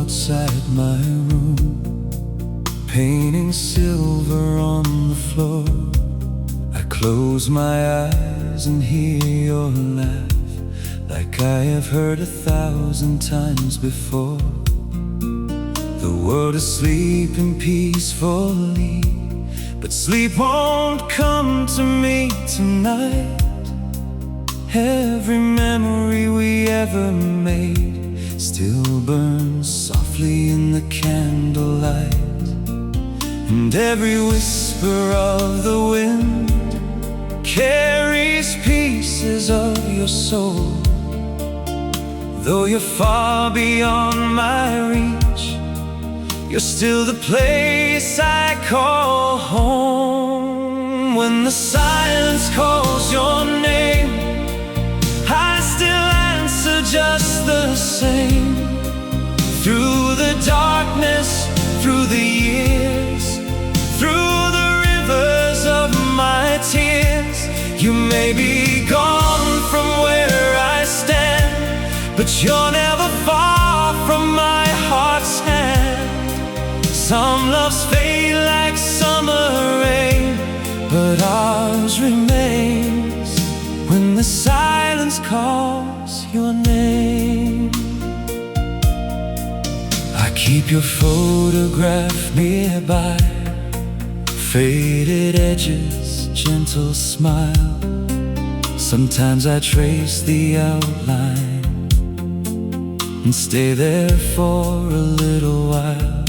outside my room, painting silver on the floor. I close my eyes and hear your laugh, like I have heard 1,000 times before. The world is sleeping peacefully, but sleep won't come to me tonight. Every memory we ever made still burns softly in the candlelight, and every whisper of the wind carries pieces of your soul. Though you're far beyond my reach, you're still the place I call home. When the silence calls your name, I still answer just the same. Through the darkness, through the years, through the rivers of my tears. You may be gone from where I stand, but you're never far from my heart's hand. Some loves fade like summer rain, but ours remains when the silence calls your name. I keep your photograph nearby, faded edges, gentle smile. Sometimes I trace the outline and stay there for a little while.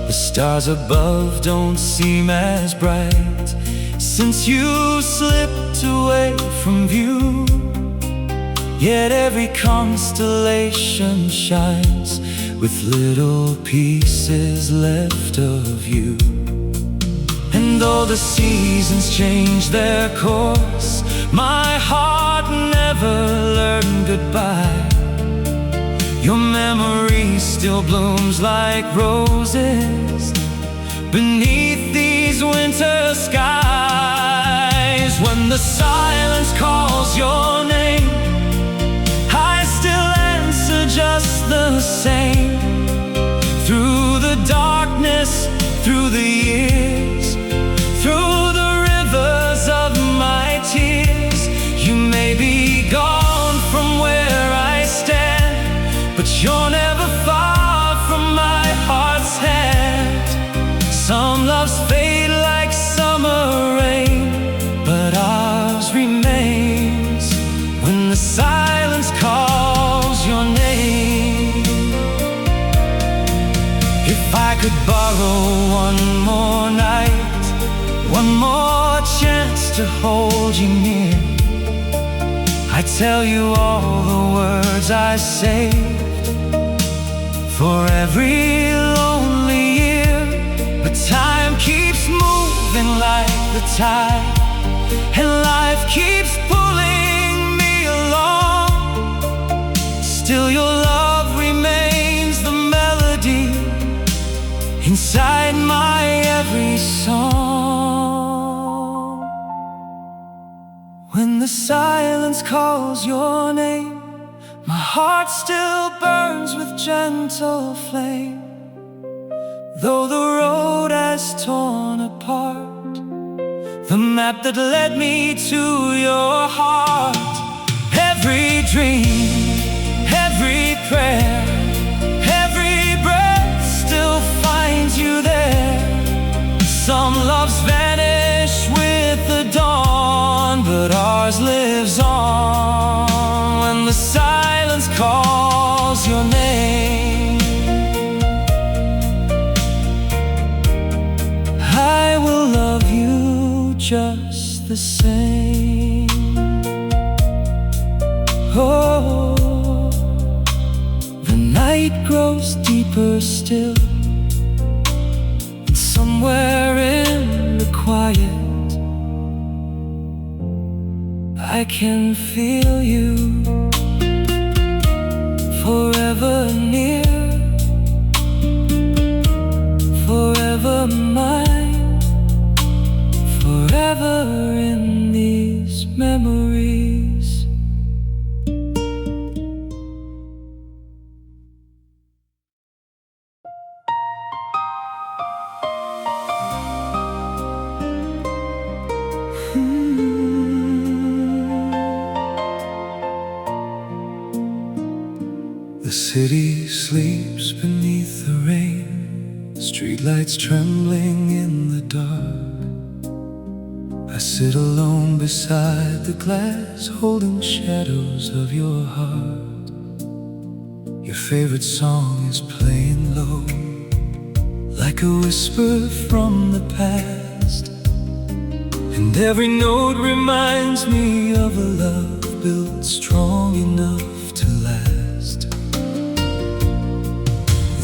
The stars above don't seem as bright since you slipped away from view, yet every constellation shines with little pieces left of you. And though the seasons change their course, my heart never learned goodbye. Your memory still blooms like roses beneath these winter skies. When the silence calls your name, I still answer just the same. Through the darkness, through the years, through the rivers of my tears. You may be gone from where I stand, but you're never far from my heart's hand. Some loves fade like summer rain, but ours remains when the silence calls your name. If I could borrow one more night, one more chance to hold you near, I'd tell you all the words I saved for every lonely year. But time keeps moving like the tide, and life keeps pulling me along. Still your love remains the melody inside my every song. When the silence calls your name, my heart still burns with gentle flame. Though the road has torn apart the map that led me to your heart, every dream, every prayer, every breath still finds you there. Some loves vanish with the dawn, but ours lives on when the silence calls your name. I will love you just the same. Oh, the night grows deeper still, and somewhere in the quiet I can feel you, forever near, forever mine, forever in these memories. city sleeps beneath the rain, streetlights trembling in the dark. I sit alone beside the glass, holding shadows of your heart. Your favorite song is playing low, like a whisper from the past, and every note reminds me of a love built strong enough to last.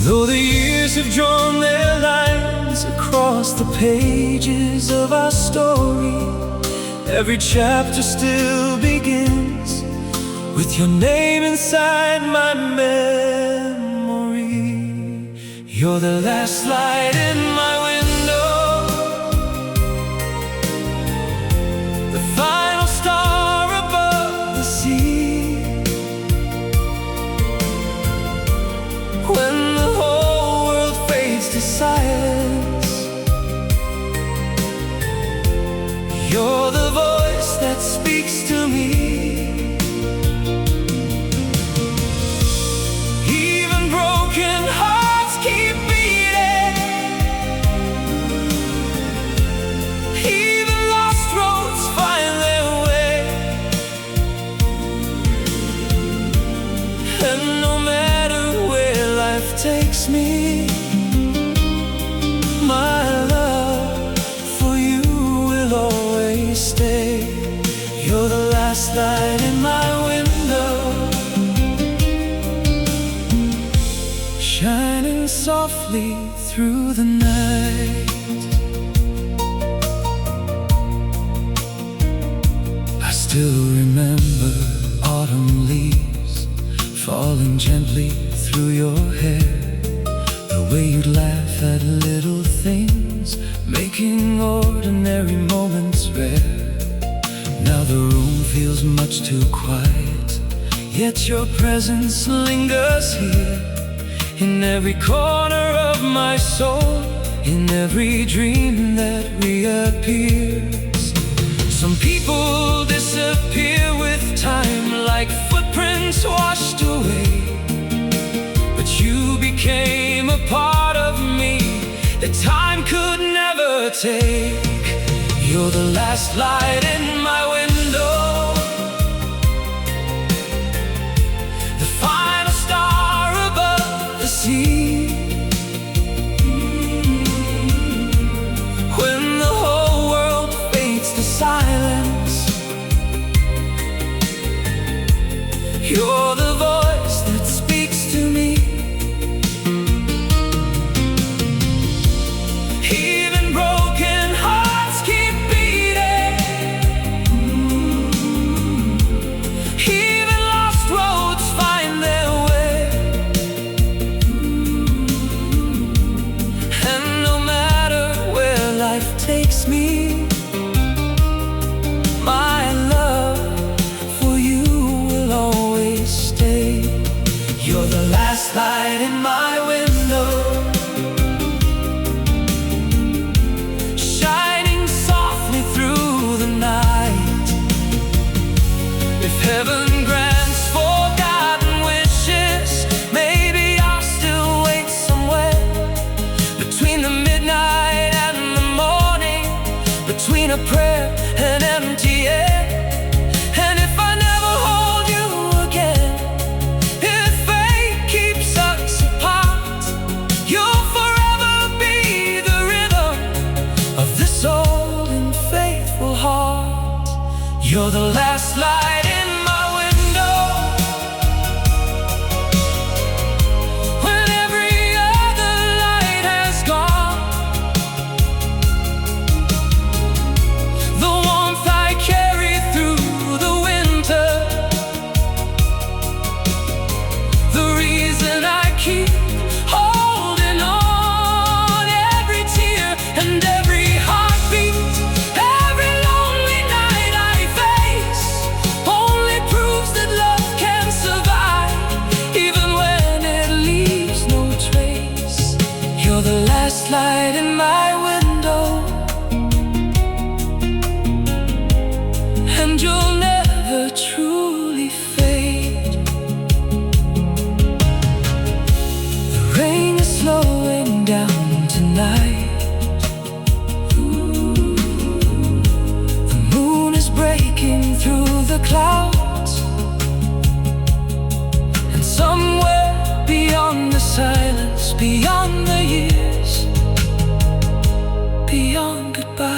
Though the years have drawn their lines across the pages of our story, every chapter still begins with your name inside my memory. You're the last light in my window, the final star above the sea. When the whole world fades to silence, you're the voice that speaks to me. Even broken hearts keep beating, even lost roads find their way, and no matter where life takes me, my love for you will always stay. You're the last light in my window, shining softly through the night. I still remember autumn leaves falling gently through your hair, the way you'd laugh at little things, making ordinary moments rare. Now the room feels much too quiet, yet your presence lingers here, in every corner of my soul, in every dream that reappears. Some people disappear with time, like footprints washed away, but you became a part of me that time could never take. You're the last light in my window, the final star above the sea. When the whole world fades to silence, you're the voice that speaks to me. Even broken hearts keep beating, even lost roads find their way, and no matter where life takes me, my love for you will always stay. You're the last light in my window, shining softly through the night. If heaven grants forgotten wishes, maybe I'll still wait somewhere, between the midnight and the morning, between a prayer and empty air. And if I never hold you again, if fate keeps us apart, you'll forever be the rhythm of this old and faithful heart. You're the last light in my window, when every other light has gone. The warmth I carry through the winter, the reason I keep holding on. Every tear and every heartbeat, every lonely night I face, beyond the clouds, and somewhere beyond the silence, beyond the years, beyond goodbye,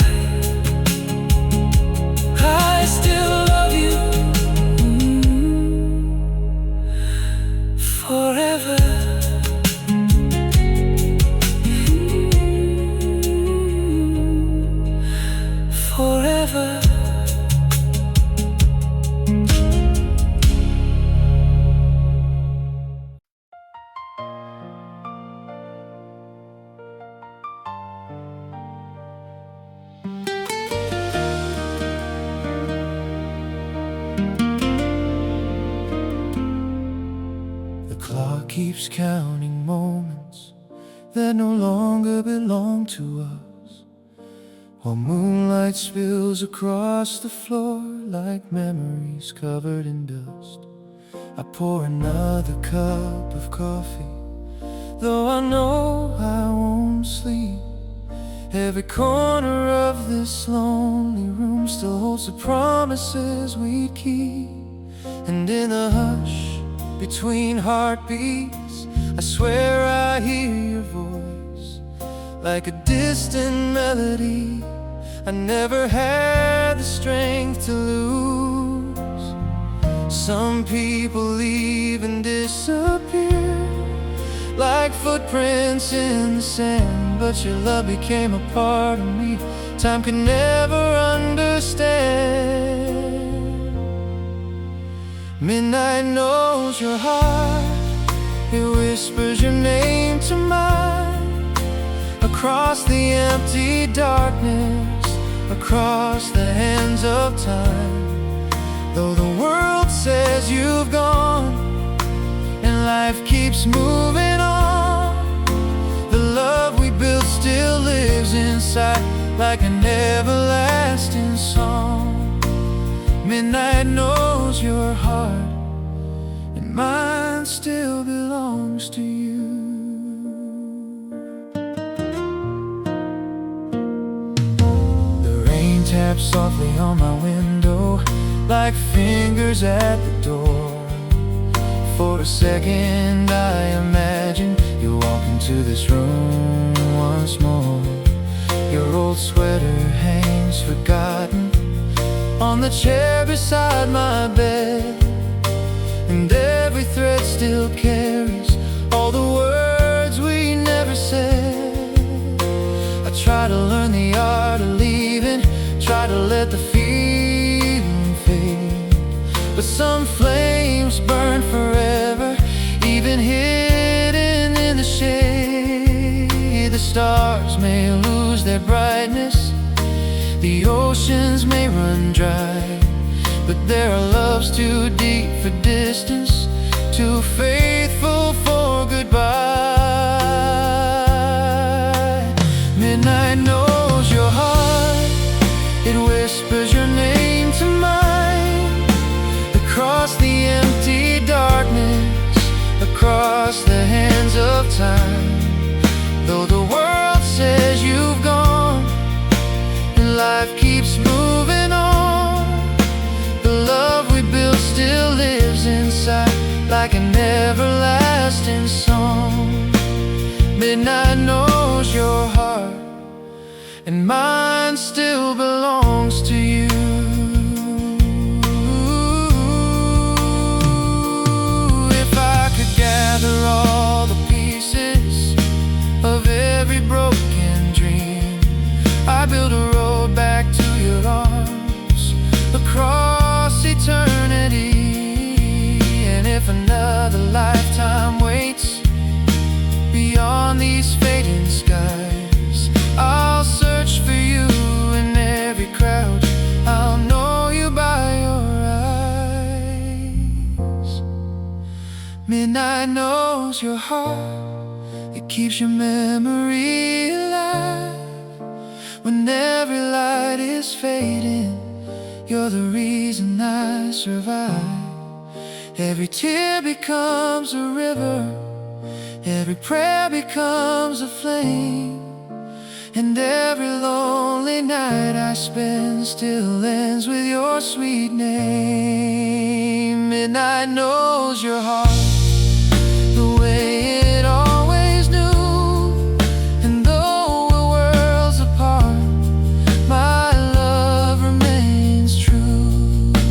I still love you, forever. Forever. The clock keeps counting moments that no longer belong to us, while moonlight spills across the floor like memories covered in dust. I pour another cup of coffee, though I know I won't sleep. Every corner of this lonely room still holds the promises we'd keep. And in the hush between heartbeats, I swear I hear your voice like a distant melody I never had the strength to lose. Some people leave and disappear like footprints in the sand, but your love became a part of me time could never understand. Midnight knows your heart, it whispers your name to mine, across the empty darkness, across the hands of time. Though the world says you've gone and life keeps moving on, the love we built still lives inside like an everlasting song. Midnight knows your heart, and mine still belongs to you. Taps softly on my window like fingers at the door. For a second I imagine you walk into this room once more. Your old sweater hangs forgotten on the chair beside my bed, and every thread still carries all the words we never said. I try to learn the art of leaving, try to let the feeling fade, but some flames burn forever, even hidden in the shade. The stars may lose their brightness, the oceans may run dry, but there are loves too deep for distance, too faithful for goodbye. Midnight knows your heart, it whispers your name to mine, across the empty darkness, across the hands of time. Though the world says you've gone and life keeps moving on, the love we built still lives inside like an everlasting song. Midnight knows your heart, and mine still belongs to you. If I could gather all the pieces of every broken dream, I build a road back to your arms, across eternity. And if another lifetime waits beyond these fading skies, I'll search for you in every crowd, I'll know you by your eyes. Midnight knows your heart, it keeps your memory alive. When every light is fading, you're the reason I survive. Every tear becomes a river, every prayer becomes a flame, And every lonely night I spend still ends with your sweet name. Midnight knows your heart the way it always knew, and though we're worlds apart, my love remains true.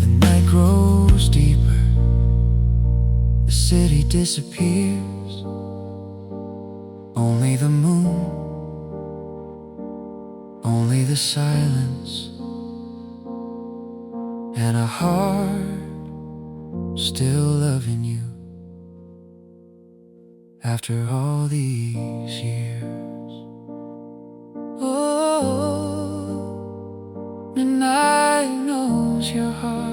The night grows deeper, the city disappears. Only the moon, only the silence, and a heart still loving you after all these years. Oh, midnight knows your heart.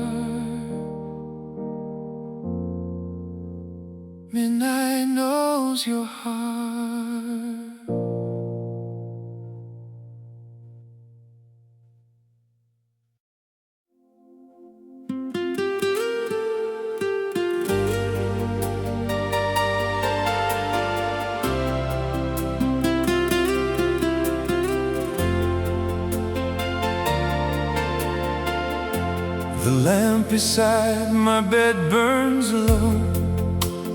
Midnight knows your heart. The lamp beside my bed burns low,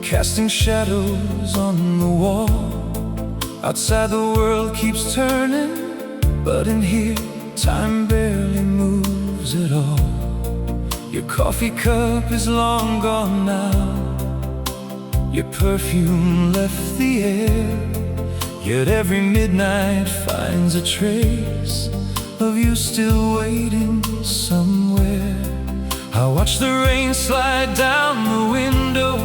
casting shadows on the wall. Outside the world keeps turning, but in here time barely moves at all. Your coffee cup is long gone now, your perfume left the air, yet every midnight finds a trace of you still waiting somewhere. I watch the rain slide down the window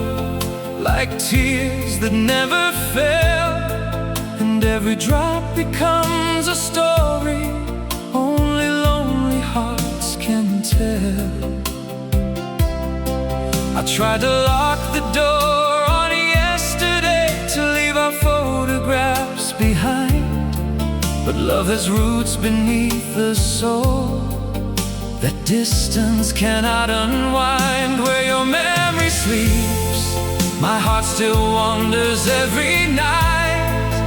like tears that never fell, and every drop becomes a story only lonely hearts can tell. I tried to lock the door on yesterday to leave our photographs behind, but love has roots beneath the soul that distance cannot unwind. Where your memory sleeps, my heart still wanders every night,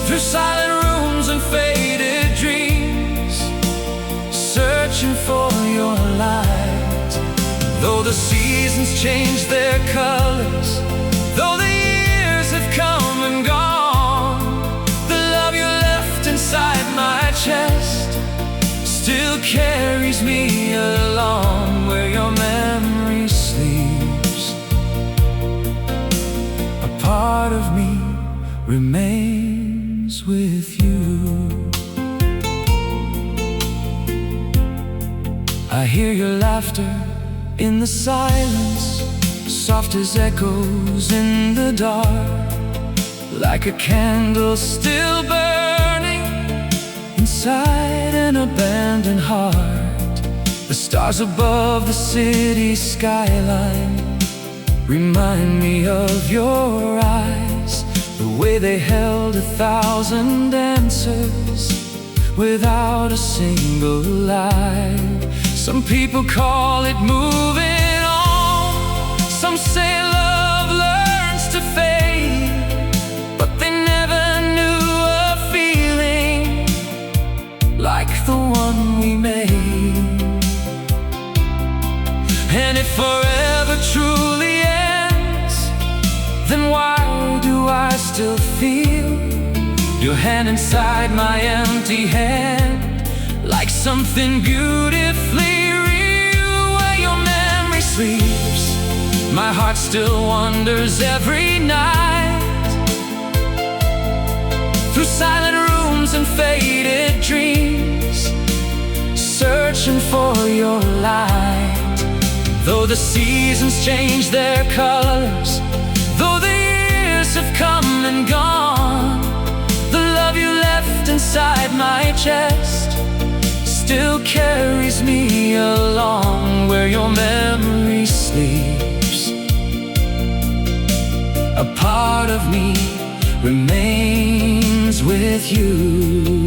through silent rooms and faded dreams, searching for your light. Though the seasons change their colors, though the years have come and gone, the love you left inside my chest still carries me along. Where your memory sleeps, a part of me remains with you. I hear your laughter in the silence, soft as echoes in the dark, like a candle still burning inside an abandoned heart. The stars above the city skyline remind me of your eyes, the way they held 1,000 answers without a single lie. Some people call it moving on, some say love learns to fade, but they never knew a feeling like the one we made. And if forever truly ends, then why do I still feel your hand inside my empty hand, like something beautifully real? Where your memory sleeps, my heart still wanders every night, through silent rooms and faded dreams, searching for your light. Though the seasons change their colors, though the years have come and gone, the love you left inside my chest still carries me along. Where your memory sleeps, a part of me remains with you.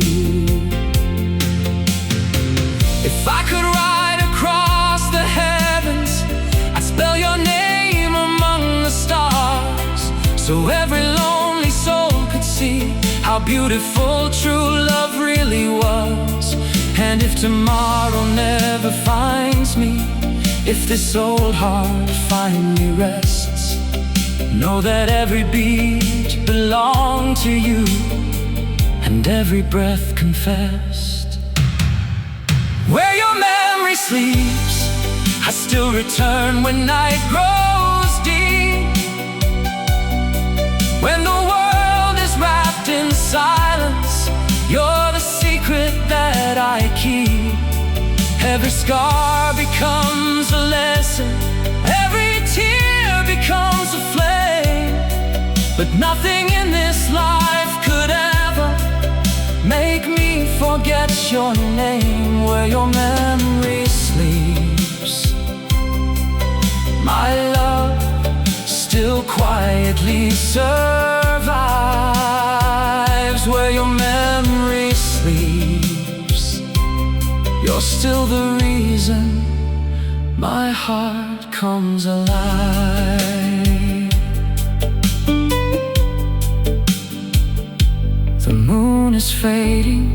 so every lonely soul could see how beautiful true love really was. And if tomorrow never finds me, if this old heart finally rests, know that every beat belonged to you, and every breath confessed. Where your memory sleeps, I still return when night grows deep. When the world is wrapped in silence, you're the secret that I keep. Every scar becomes a lesson, every tear becomes a flame. But nothing in this life could ever make me forget your name. Where your memory sleeps, my love still quietly survives. Where your memory sleeps, you're still the reason my heart comes alive. The moon is fading,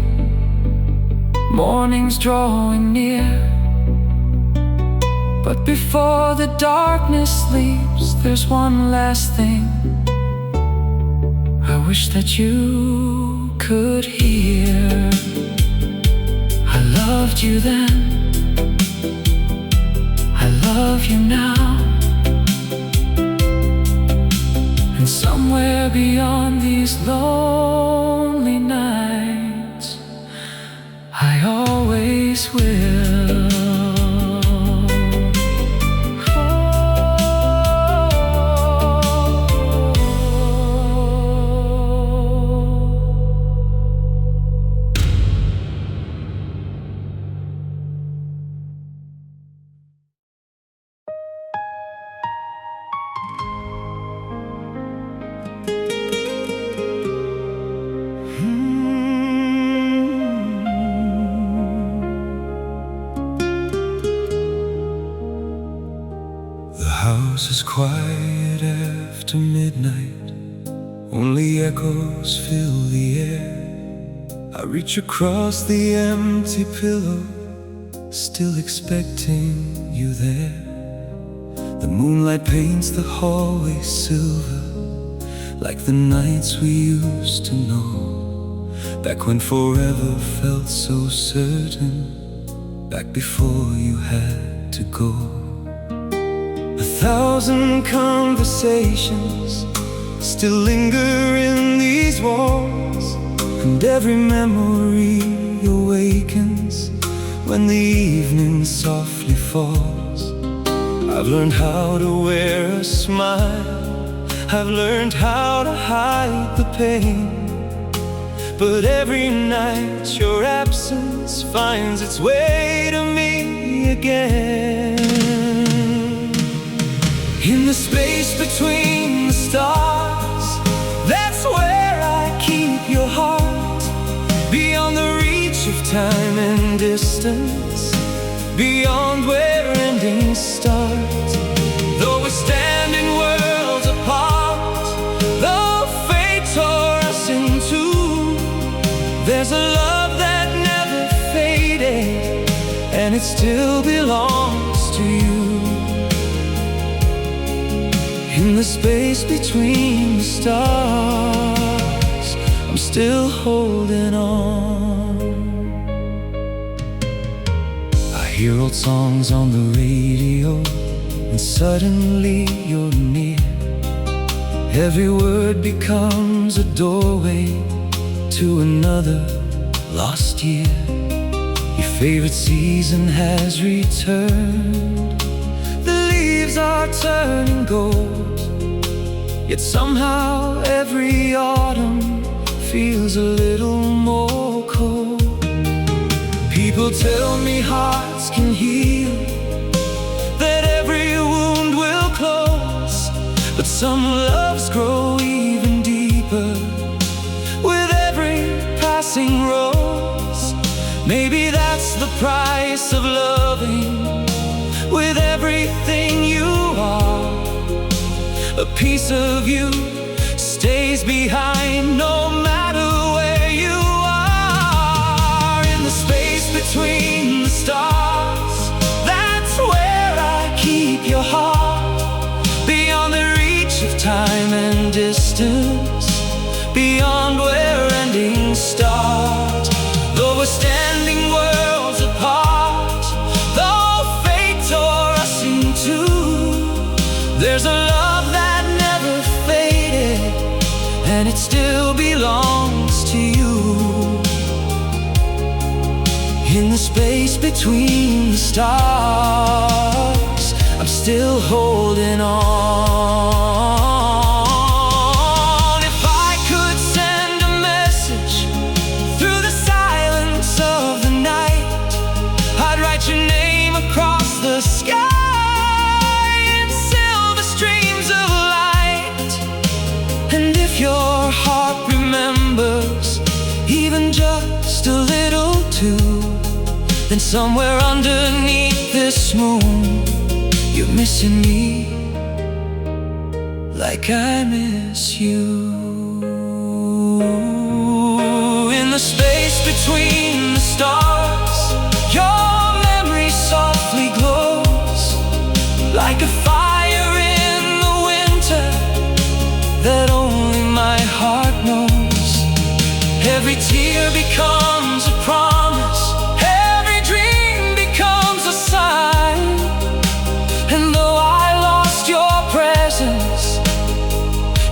morning's drawing near, but before the darkness sleeps, there's one last thing I wish that you could hear. I loved you then, I love you now, and somewhere beyond these lonely nights, I always will. The house is quiet after midnight, only echoes fill the air. I reach across the empty pillow, still expecting you there. The moonlight paints the hallway silver, like the nights we used to know, back when forever felt so certain, back before you had to go. 1,000 conversations still linger in these walls, and every memory awakens when the evening softly falls. I've learned how to wear a smile, I've learned how to hide the pain, but every night your absence finds its way to me again. In the space between the stars, that's where I keep your heart. Beyond the reach of time and distance, beyond where endings start. Though we're standing worlds apart, though fate tore us in two, there's a love that never faded, and it still belongs to you. In the space between the stars, I'm still holding on. I hear old songs on the radio, and suddenly you're near. Every word becomes a doorway to another lost year. Your favorite season has returned, the leaves are turning gold, yet somehow every autumn feels a little more cold. People tell me hearts can heal, that every wound will close, but some loves grow even deeper with every passing rose. Maybe that's the price of loving with everything you are. A piece of you stays behind, no matter where you are. In the space between the stars, that's where I keep your heart. Beyond the reach of time and distance, beyond where endings start. Though we're standing worlds apart, though fate tore us in two, there's a love that never faded, and it still belongs to you. In the space between the stars, I'm still holding on. If I could send a message through the silence of the night, I'd write your name across the sky in silver streams of light. And if your heart remembers even just a little too, then somewhere underneath this moon, you're missing me like I miss you. In the space between the stars, your memory softly glows like a fire in the winter that only my heart knows. Every tear becomes a promise, every dream becomes a sign. And though I lost your presence,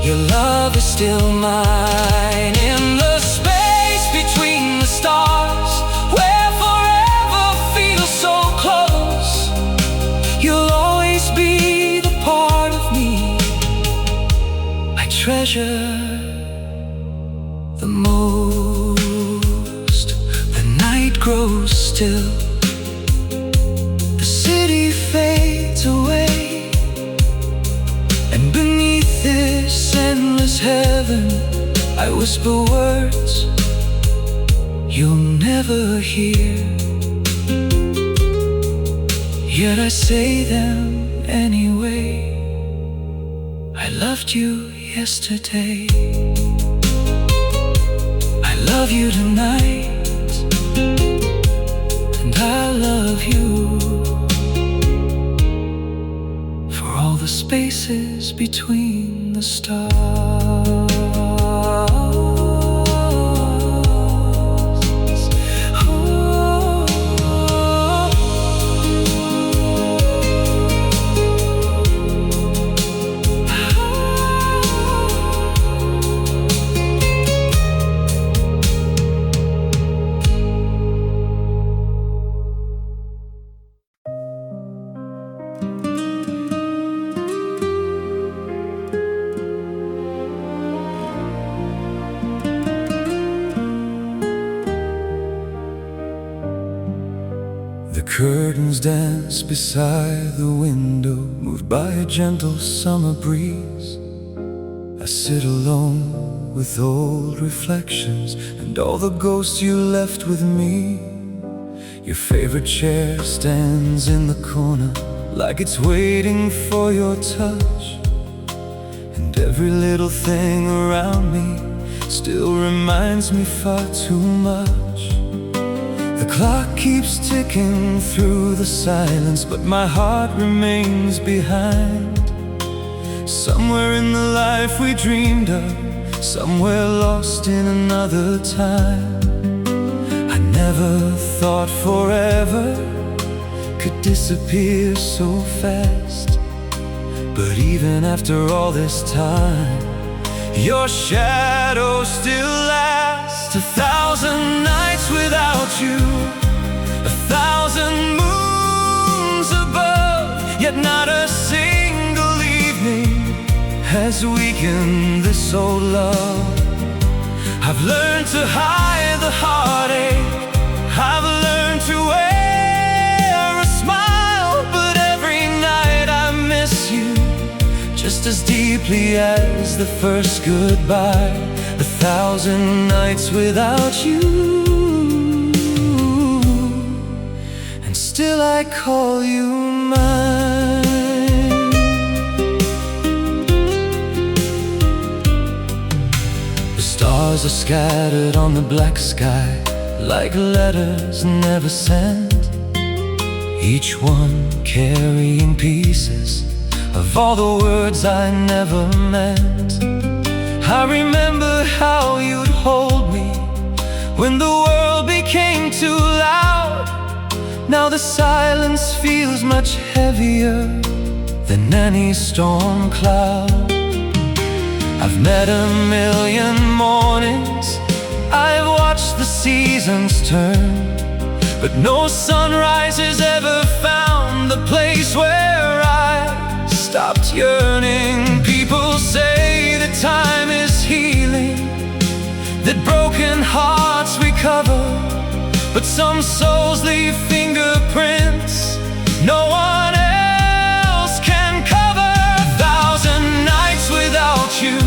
your love is still mine. In the space between the stars, where forever feels so close, you'll always be the part of me I treasure the most. The night grows still, the city fades away, and beneath this endless heaven, I whisper words you'll never hear. Yet I say them anyway. I loved you yesterday, I love you tonight, and I love you for all the spaces between the stars. The curtains dance beside the window, moved by a gentle summer breeze. I sit alone with old reflections and all the ghosts you left with me. Your favorite chair stands in the corner like it's waiting for your touch, and every little thing around me still reminds me far too much. The clock keeps ticking through the silence, but my heart remains behind. Somewhere in the life we dreamed of, somewhere lost in another time. I never thought forever could disappear so fast, but even after all this time, your shadow still lasts. 1,000 nights without you, 1,000 moons above, yet not a single evening has weakened this old love. I've learned to hide the heartache, I've learned to wear a smile, but every night I miss you just as deeply as the first goodbye. 1,000 nights without you, and still I call you mine. scattered on the black sky, like letters never sent, each one carrying pieces of all the words I never meant. I remember how you'd hold me when the world became too loud. Now the silence feels much heavier than any storm cloud. I've met a million mornings, I've watched the seasons turn, but no sunrise has ever found the place where I stopped yearning. People say that time is healing, that broken hearts recover, but some souls leave fingerprints no one else can cover. 1,000 nights without you,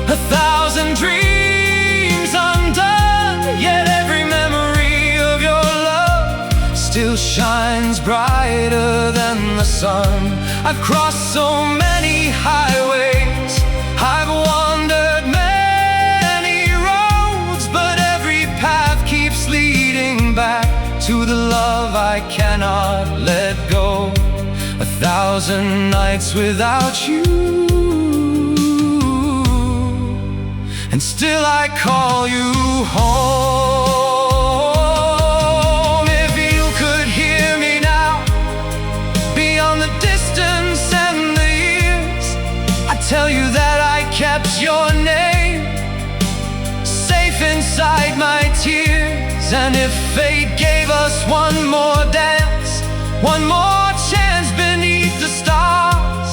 1,000 dreams undone, yet every memory of your love still shines brighter than the sun. I've crossed so many highways, I've wandered many roads, but every path keeps leading back to the love I cannot let go. 1,000 nights without you, and still I call you home. If you could hear me now, beyond the distance and the years, I tell you that I kept your name safe inside my tears. And if fate gave us one more dance, one more chance beneath the stars,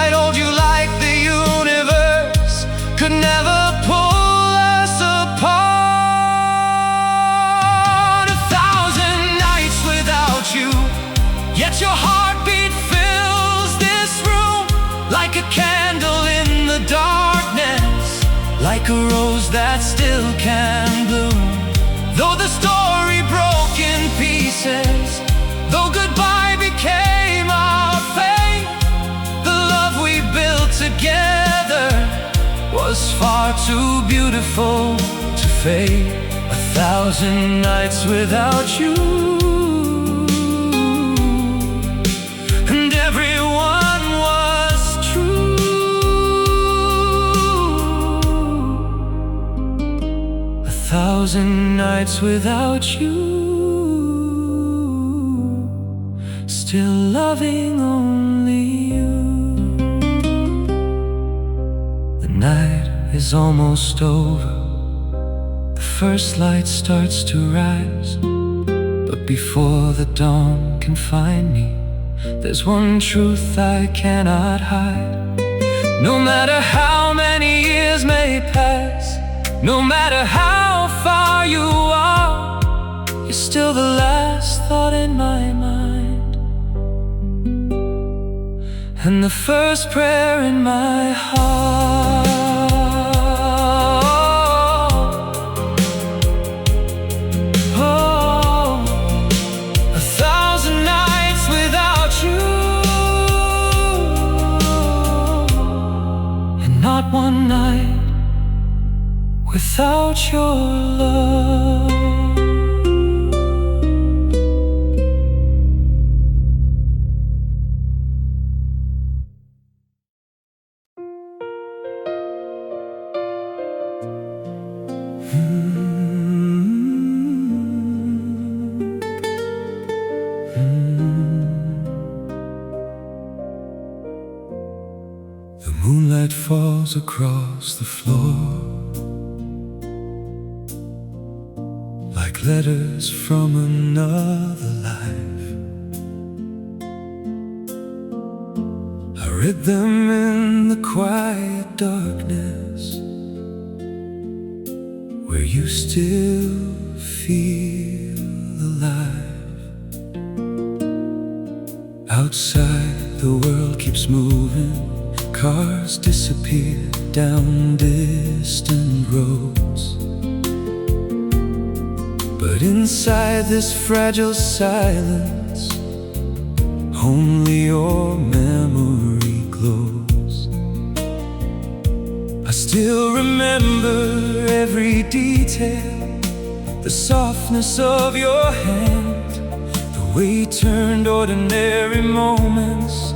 I'd hold you like the universe could never pull us apart. 1,000 nights without you, yet your heartbeat fills this room like a candle in the darkness, like a rose that still can bloom. Though the story broke in pieces, though goodbye became our fate, the love we built together was far too beautiful to fade. 1,000 nights without you, and everyone was true. 1,000 nights without you, still loving only you. The night is almost over, the first light starts to rise, but before the dawn can find me, there's one truth I cannot hide. No matter how many years may pass, no matter how far you are, you're still the last thought in my mind, and the first prayer in my heart. Oh, 1,000 nights without you, and not one night without your love. The moonlight falls across the floor like letters from another life. I read them in the quiet darkness, where you still feel alive. Outside the world keeps moving, cars disappear down distant roads, but inside this fragile silence, only your memory glows. I still remember every detail, the softness of your hand, the way you turned ordinary moments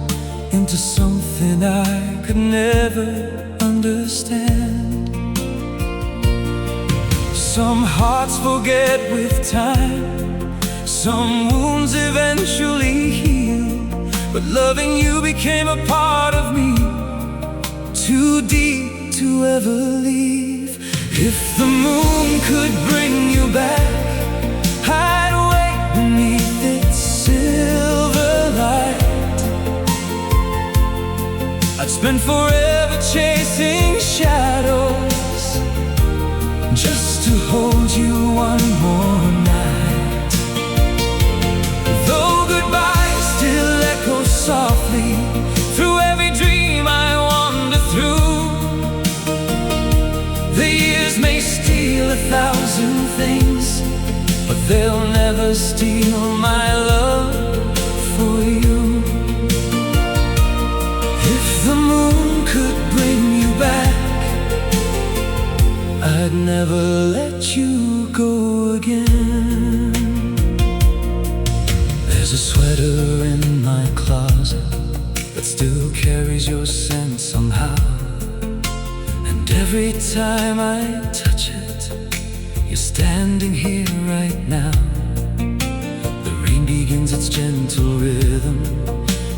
into something I could never understand. Some hearts forget with time, some wounds eventually heal, but loving you became a part of me, too deep to ever leave. If the moon could bring you back, I'd wait beneath its silver light. I'd spend forever chasing shadows, just to hold you one more night. Though goodbye still echoes softly through every dream I wander through, the years may steal 1,000 things, but they'll never steal my love for you. If the moon could bring you back, I'd never let you go again. There's a sweater in my closet that still carries your scent somehow, and every time I touch it, you're standing here right now. The rain begins its gentle rhythm,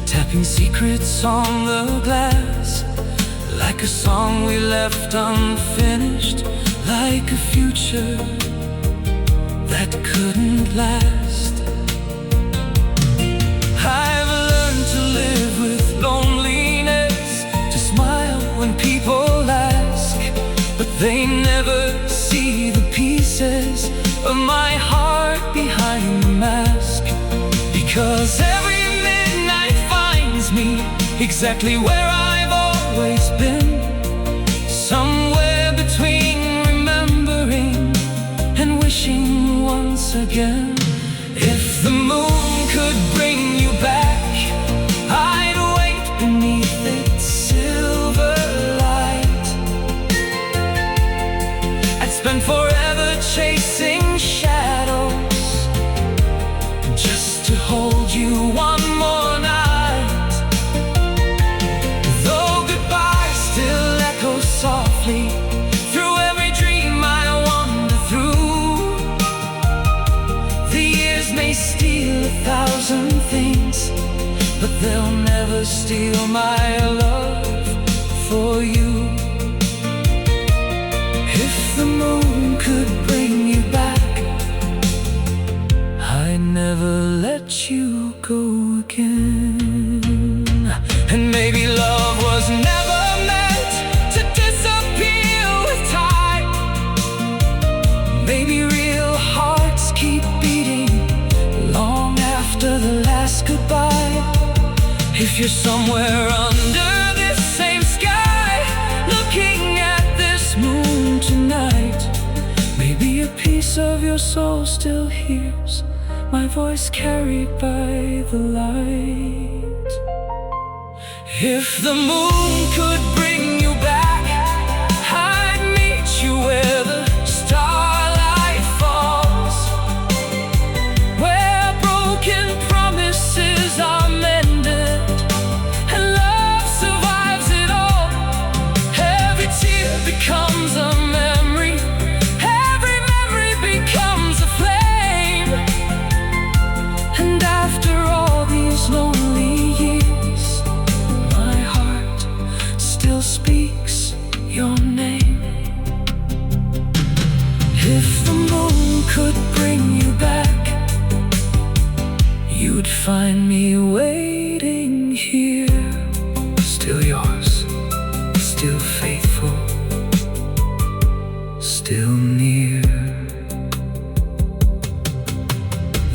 tapping secrets on the glass, like a song we left unfinished, like a future that couldn't last. I've learned to live with loneliness, to smile when people ask, but they never see the pieces of my heart behind the mask. Because every midnight finds me exactly where I've always been, somewhere between remembering and wishing once again. If the moon could bring you back, I'd wait beneath its silver light. I'd spend forever chasing shadows, just to hold you one more night. Though goodbye still echoes softly through every dream I wander through, the years may steal 1,000 things, but they'll never steal my love for you. If the moon could bring you back, I'd never let you go again. And maybe love was never meant to disappear with time. Maybe real hearts keep beating long after the last goodbye. If you're somewhere under this same sky, looking at this moon tonight, maybe a piece of your soul still hears my voice carried by the light. If the moon could bring you back, I'd meet you where the starlight falls, where broken promises are mended and love survives it all. Every tear becomes a memory, every memory becomes a flame. And after all these lonely years, my heart still speaks your name. If the moon could bring you back, you'd find me waiting here, still yours, still faithful, still near.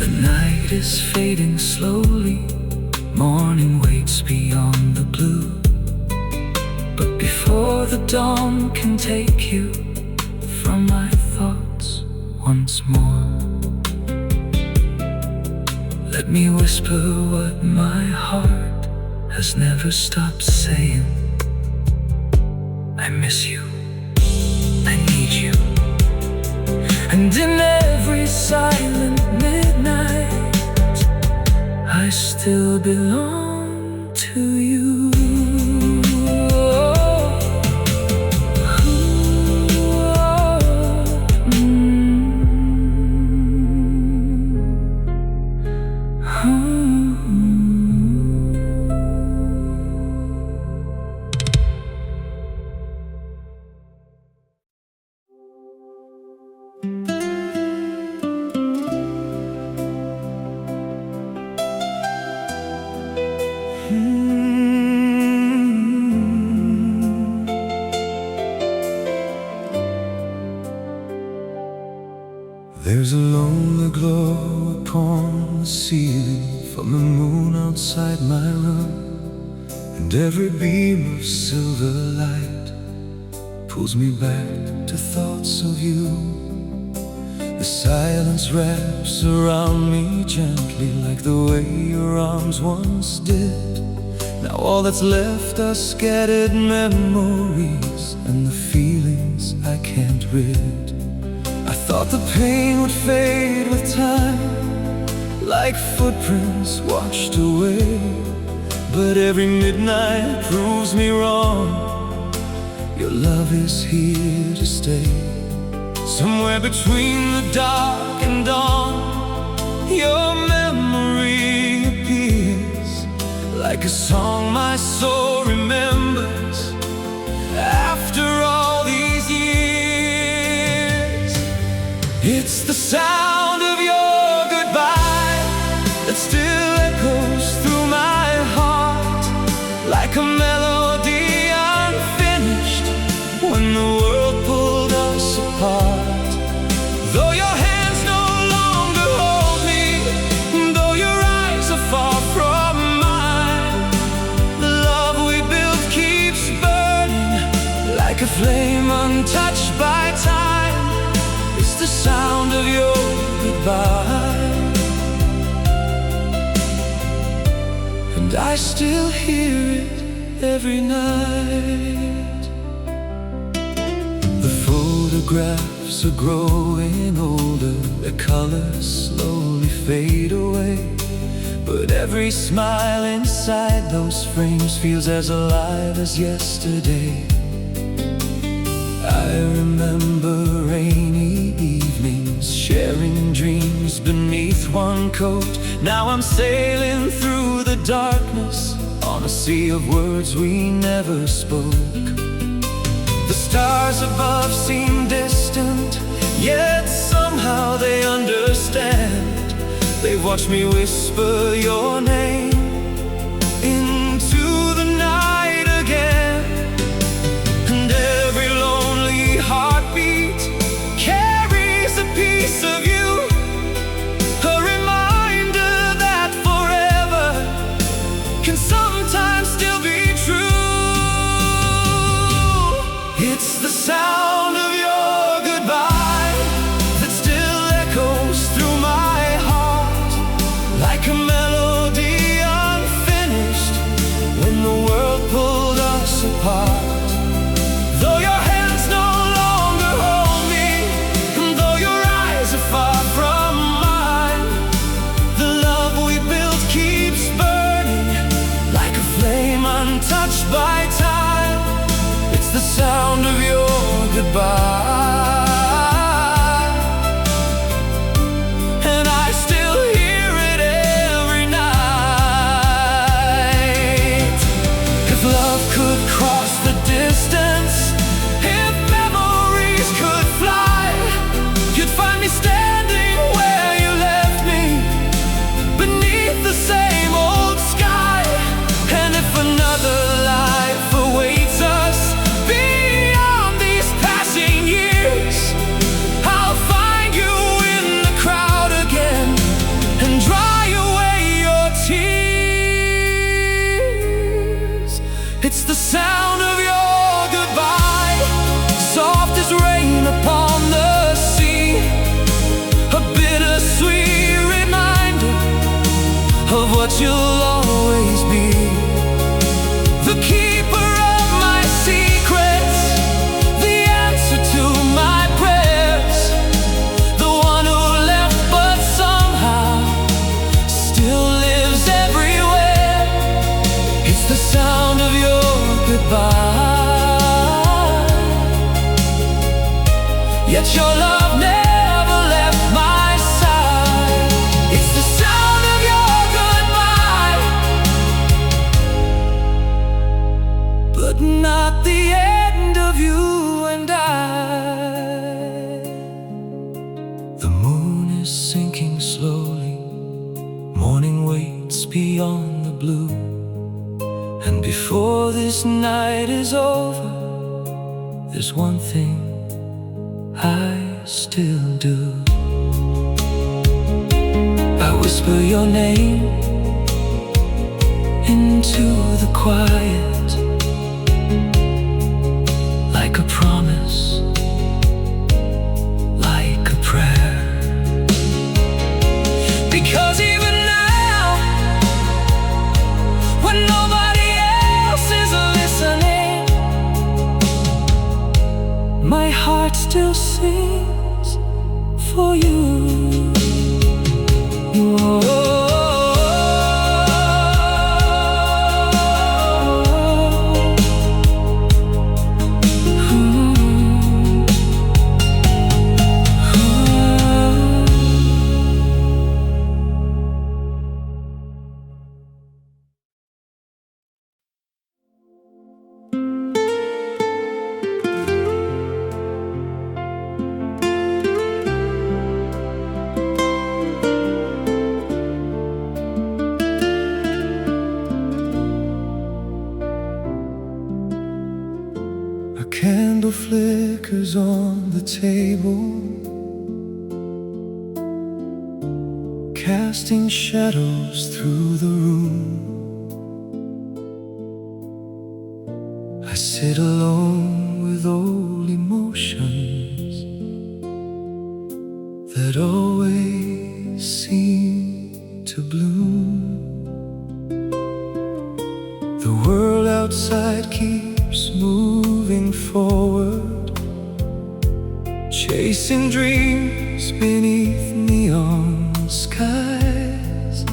The night is fading slowly, morning waits beyond the blue, but before the dawn can take you from my thoughts once more, let me whisper what my heart has never stopped saying. I miss you. I need you. And in every silent midnight, I still belong to you. There's a lonely glow upon the ceiling from the moon outside my room, and every beam of silver light pulls me back to thoughts of you. The silence wraps around me gently like the way your arms once did. Now all that's left are scattered memories and the feelings I can't rid. I thought the pain would fade with time, like footprints washed away. But every midnight proves me wrong. Your love is here to stay. Somewhere between the dark and dawn, your memory appears like a song my soul remembers after all these years. It's the sound of your goodbye that still echoes through my heart, like a melody unfinished when the world pulled us apart. Though your hands no longer hold me, though your eyes are far from mine, the love we built keeps burning like a flame untouched by time. It's the sound of your goodbye, and I still hear it every night. The photographs are growing older, their colors slowly fade away, but every smile inside those frames feels as alive as yesterday. I remember rainy evenings, sharing dreams beneath one coat. Now I'm sailing through the darkness on a sea of words we never spoke. The stars above seem distant, yet somehow they understand. They watch me whisper your name into the night again. And every lonely heartbeat carries a piece of you, a reminder that forever can sometimes still be true. It's the sound of your goodbye that still echoes through my heart, like a melody unfinished when the world pulled us apart. Though your hands no longer hold me, and though your eyes are far from mine, the love we built keeps burning like a flame untouched by time. It's the sound of your goodbye, and I still hear it every night. If love could cross the distance, if memories could fly, you'd find me standing where you left me, beneath the same old sky. And if another life awaits us beyond these passing years, I'll find you in the crowd again and dry away your tears. It's the sound of your goodbye, soft as rain upon the sea, a bittersweet reminder of what you'll always be. The keeper of my secrets, the answer to sound of your goodbye. Yet your love never left my side. It's the sound of your goodbye, but not the end of you and I. The moon is sinking slowly, morning waits beyond the blue. And before this night is over, there's one thing I still do. I whisper your name into the quiet, like a promise, like a prayer. Because even now, when nobody else is listening, my heart still sings for you. Whoa. A candle flickers on the table, casting shadows through the room. I sit alone with old emotions that always seem to bloom. The world outside keeps moving forward, chasing dreams beneath neon skies.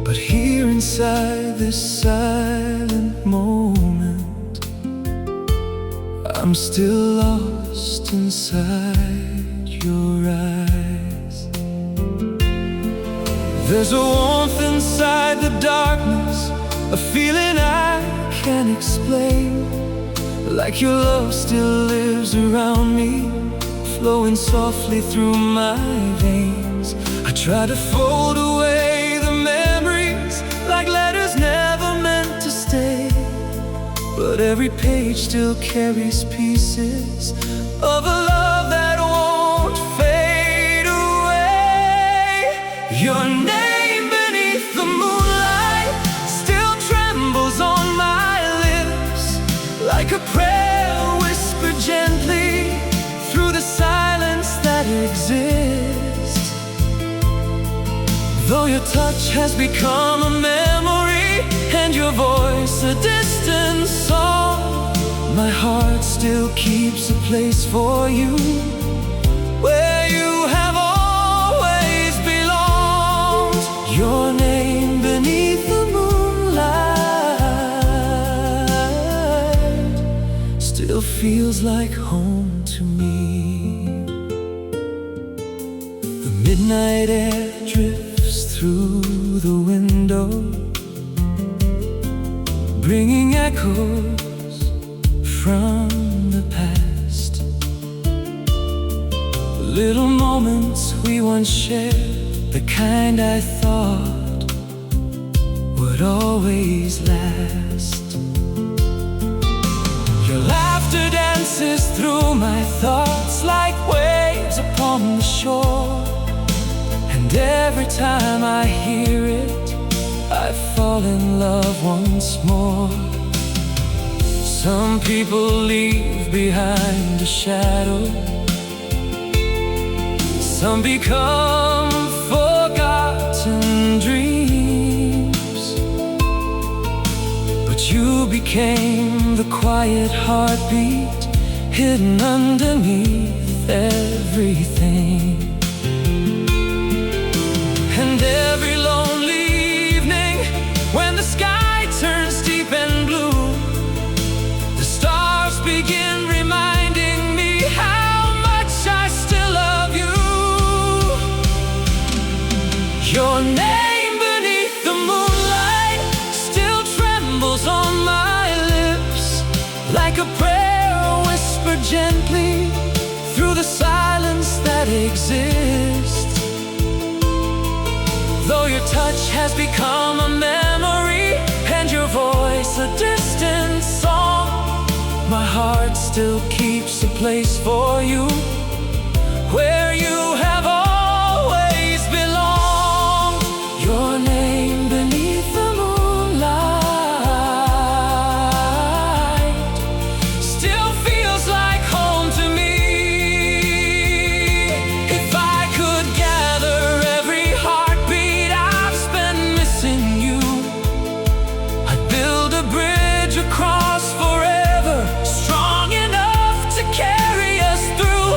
But here inside this silent moment, I'm still lost inside your eyes. There's a warmth inside the darkness, a feeling I can't explain, like your love still lives around me, flowing softly through my veins. I try to fold away the memories like letters never meant to stay, but every page still carries pieces of a love that won't fade away. Your name beneath the moonlight still trembles on my lips, like a prayer whispered gently through the silence that exists. Though your touch has become a memory and your voice a distant song, my heart still keeps a place for you, where you have always belonged. Your name beneath the moonlight still feels like home to me. The midnight air drifts through the window, bringing echoes from the past. Little moments we once shared, the kind I thought would always last. Your laughter dances through my thoughts like waves upon the shore, and every time I hear it, I fall in love once more. Some people leave behind a shadow, some become forgotten dreams, but you became the quiet heartbeat hidden underneath everything. And every lonely evening, when the sky touch has become a memory, and your voice a distant song. My heart still keeps a place for you, where you have always belonged. Your name beneath the moonlight still feels like home to me. If I could gather every heartbeat I've spent missing you, I'd build a bridge across forever, strong enough to carry us through.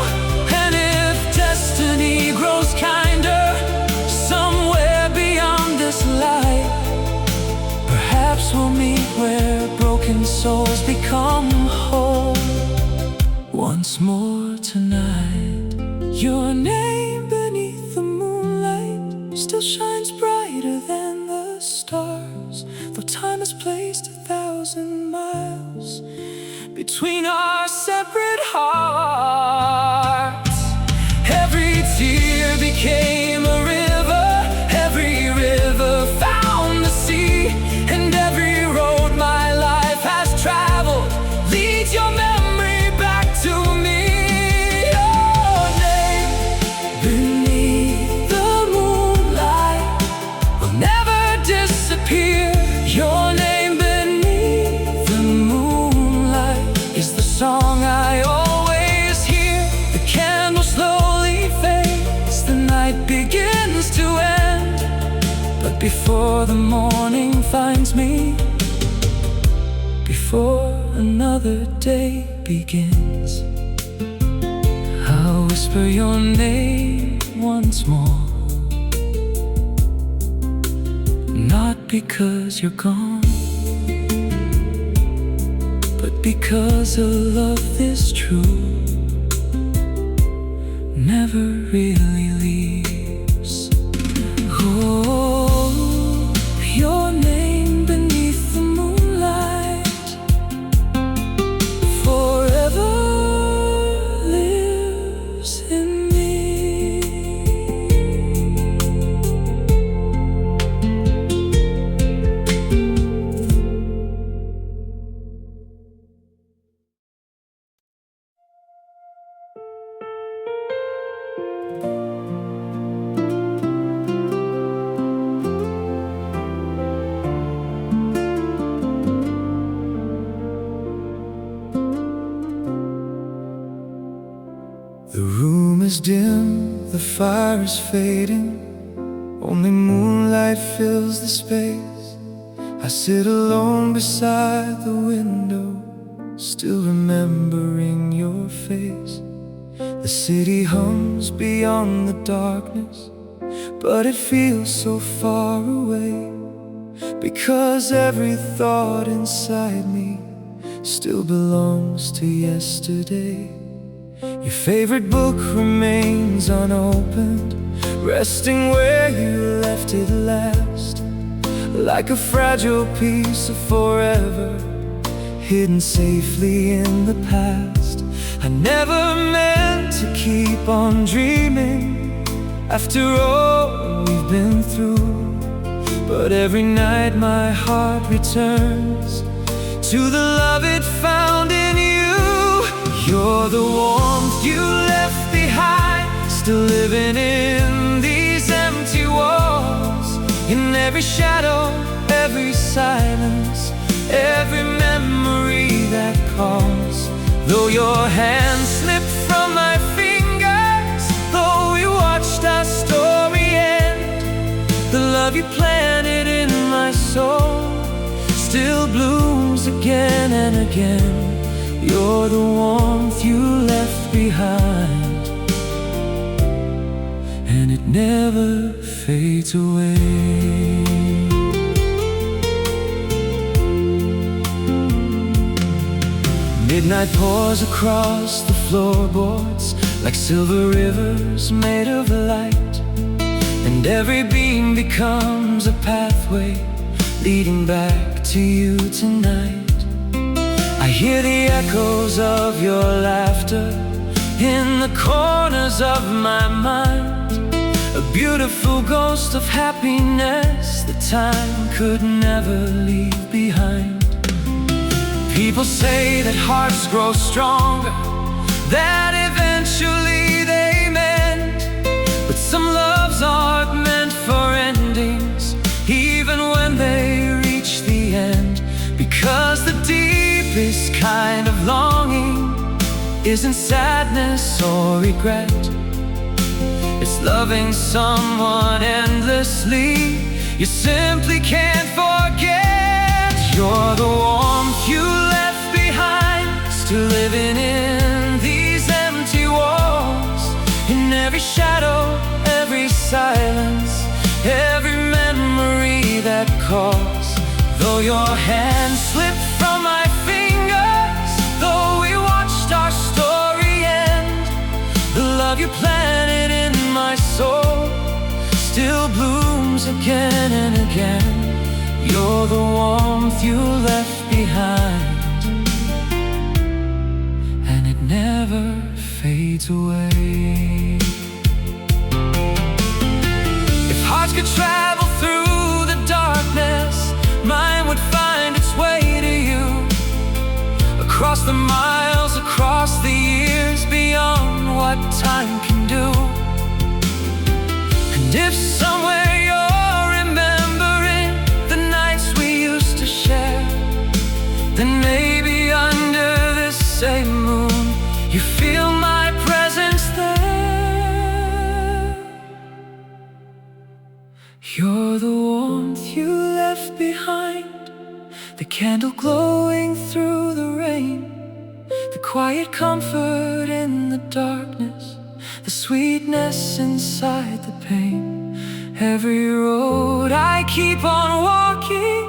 And if destiny grows kinder somewhere beyond this life, perhaps we'll meet where broken souls become whole once more tonight. Your name beneath the moonlight still shines brighter than the stars, though time has placed 1,000 miles between our separate hearts. Every tear became a river, every river found the sea, and every road my life has traveled leads your memory back to me. Your name beneath the moonlight will never disappear. Your name beneath the moonlight is the song I always hear. The candle slowly fades, the night begins to end, but before the morning finds me, before another day begins, I'll whisper your name once more. Not because you're gone, but because a love this true never really leaves. Oh, your name beneath the moonlight forever lives in me. The room is dim, the fire is fading, only moonlight fills the space. I sit alone beside the window, still remembering your face. The city hums beyond the darkness, but it feels so far away, because every thought inside me still belongs to yesterday. Your favorite book remains unopened, resting where you left it last, like a fragile piece of forever hidden safely in the past. I never meant to keep on dreaming after all we've been through, but every night my heart returns to the love it found in you. You're the warmth you left behind, still living in these empty walls, in every shadow, every silence, every memory that calls. Though your hand slipped from my fingers, though we watched our story end, the love you planted in my soul still blooms again and again. You're the warmth you left behind, and it never fades away. Midnight pours across the floorboards like silver rivers made of light, and every beam becomes a pathway leading back to you tonight. I hear the echoes of your laughter in the corners of my mind, beautiful ghost of happiness that time could never leave behind. People say that hearts grow stronger, that eventually they mend. But some loves aren't meant for endings, even when they reach the end. Because the deepest kind of longing isn't sadness or regret. It's loving someone endlessly you simply can't forget. You're the warmth you left behind, still living in these empty walls. In every shadow, every silence, every memory that calls. Though your hand slipped from my fingers, though we watched our story end, the love you planted in my soul still blooms again and again. You're the warmth you left behind, and it never fades away. If hearts could travel through the darkness, mine would find its way to you. Across the miles, across the years, beyond what time can do. And if somewhere you're remembering the nights we used to share, then maybe under this same moon you feel my presence there. You're the warmth you left behind, the candle glowing through the rain, the quiet comfort in the darkness, the sweetness inside the pain. Every road I keep on walking,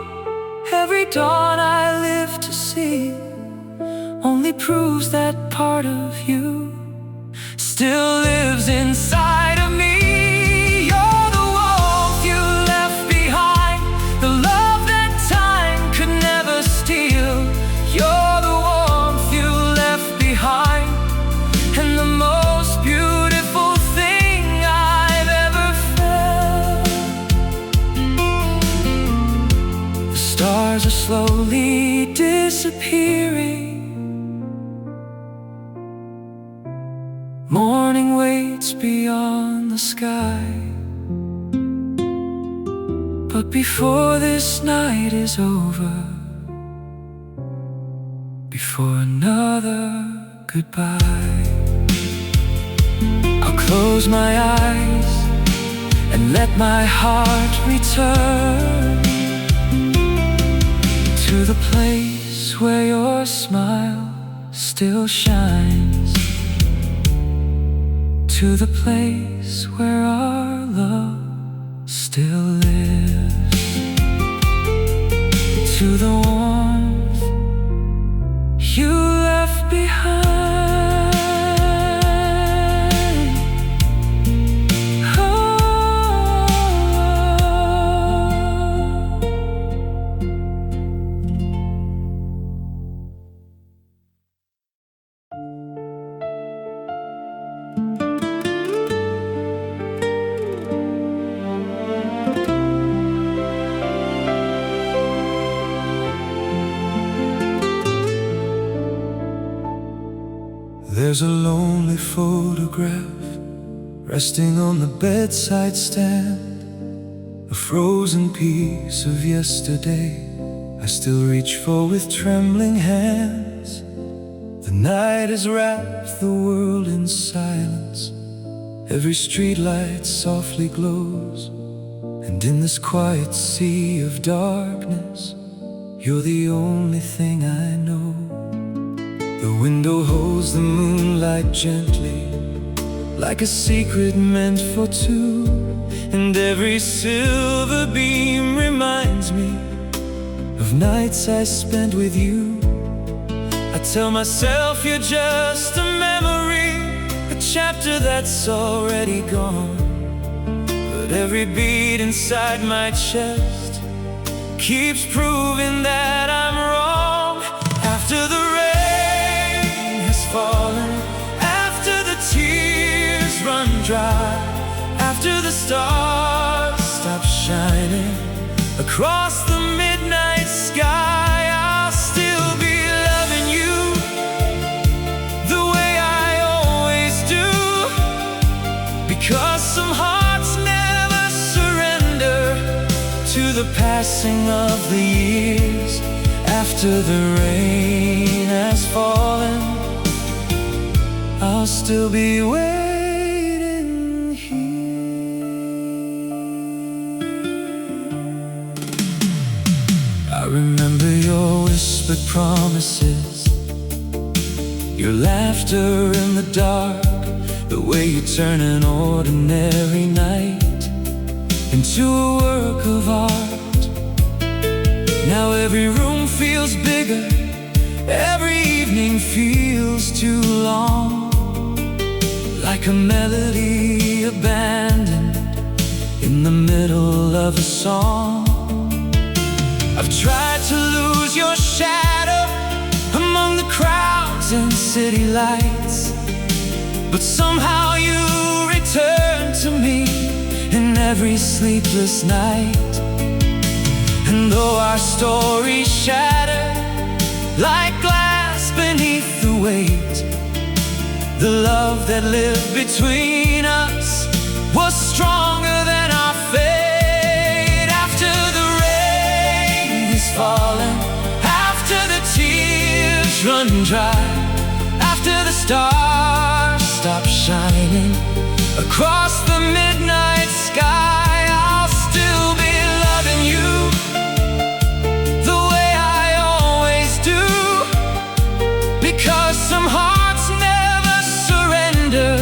every dawn I live to see, only proves that part of you still lives inside of me. You're the warmth you left behind, the love that time could never steal. You're the warmth you left behind, and the most beautiful thing I've ever felt. The stars are slowly disappearing, morning waits beyond the sky. But before this night is over, before another goodbye, I'll close my eyes and let my heart return to the place where your smile still shines, to the place where our love still lives, to the warmth you left behind. There's a lonely photograph resting on the bedside stand, a frozen piece of yesterday I still reach for with trembling hands. The night has wrapped the world in silence, every streetlight softly glows, and in this quiet sea of darkness, you're the only thing I know. The window holds the moonlight gently, like a secret meant for two, and every silver beam reminds me of nights I spent with you. I tell myself you're just a memory, a chapter that's already gone, but every beat inside my chest keeps proving that I'm wrong. After the rain has fallen, after the tears run dry, after the stars passing of the years, after the rain has fallen, I'll still be waiting here. I remember your whispered promises, your laughter in the dark, the way you turn an ordinary night into a work of art. Now every room feels bigger, every evening feels too long, like a melody abandoned in the middle of a song. I've tried to lose your shadow among the crowds and city lights, but somehow you return to me in every sleepless night. And though our stories shattered like glass beneath the weight, the love that lived between us was stronger than our fate. After the rain is falling, after the tears run dry, after the stars stop shining across the midnight sky, I'll still be loving you the way I always do, because some hearts never surrender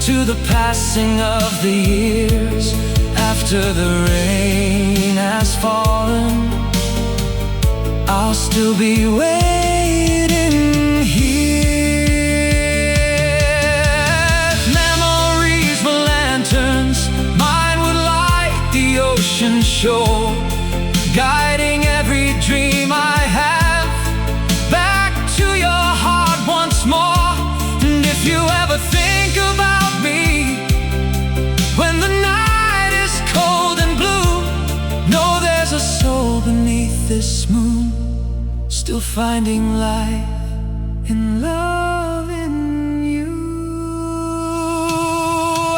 to the passing of the years. After the rain has fallen, I'll still be waiting here. Memories were lanterns, mine would light the ocean shore, guiding every dream I have back to your heart once more. And if you ever think about me when the night is cold and blue, know there's a soul beneath this moon, still finding life in loving you.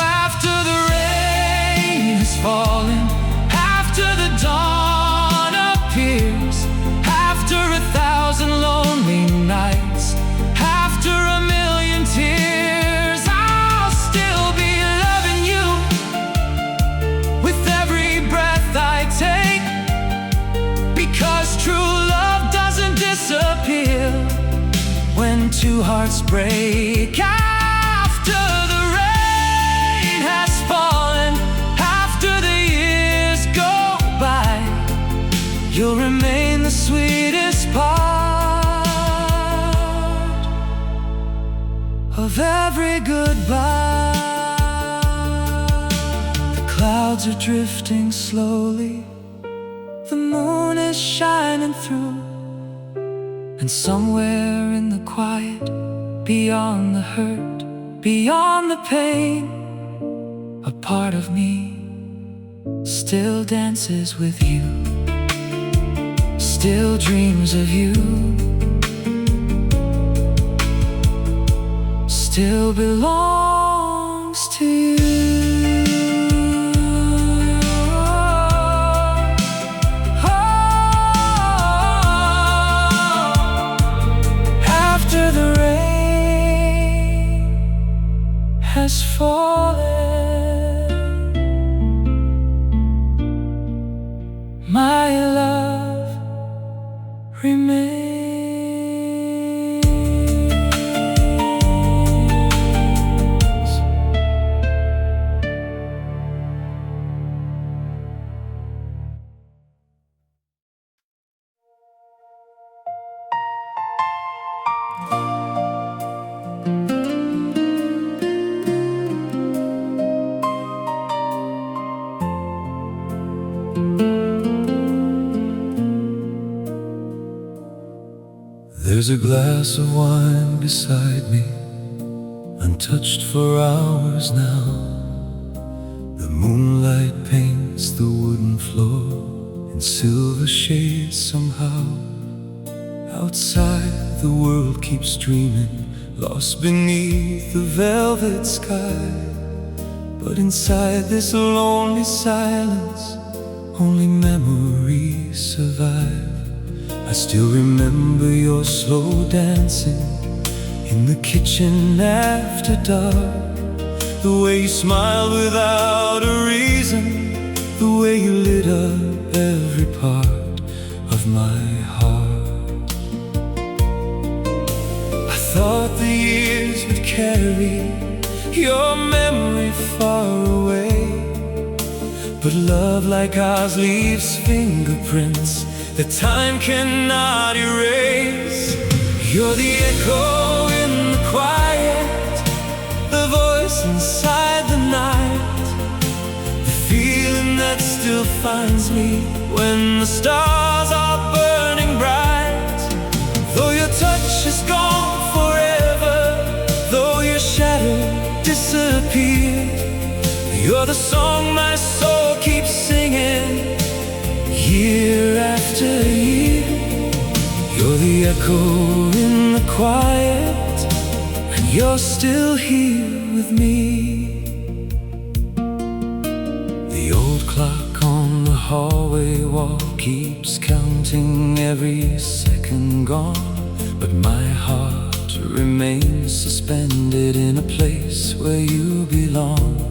After the rain has fallen, after the dawn appears, after 1,000 lonely nights, after a million tears, I'll still be loving you with every breath I take, because true love doesn't disappear when two hearts break. After the rain has fallen, after the years go by, you'll remain the sweetest part of every goodbye. The clouds are drifting slowly, the moon is shining through, and somewhere in the quiet, beyond the hurt, beyond the pain, a part of me still dances with you, still dreams of you, still belongs to you. After the rain has fallen, my love remains. There's a glass of wine beside me, untouched for hours now. The moonlight paints the wooden floor in silver shades somehow. Outside the world keeps dreaming, lost beneath the velvet sky. But inside this lonely silence, only memories survive. I still remember your slow dancing in the kitchen after dark, the way you smiled without a reason, the way you lit up every part of my heart. I thought the years would carry your memory far away, but love like ours leaves fingerprints that time cannot erase. You're the echo in the quiet, the voice inside the night, the feeling that still finds me when the stars are burning bright. Though your touch is gone forever, though your shadow disappeared, you're the song my soul keeps singing year after year. You're the echo in the quiet, and you're still here with me. The old clock on the hallway wall keeps counting every second gone, but my heart remains suspended in a place where you belong.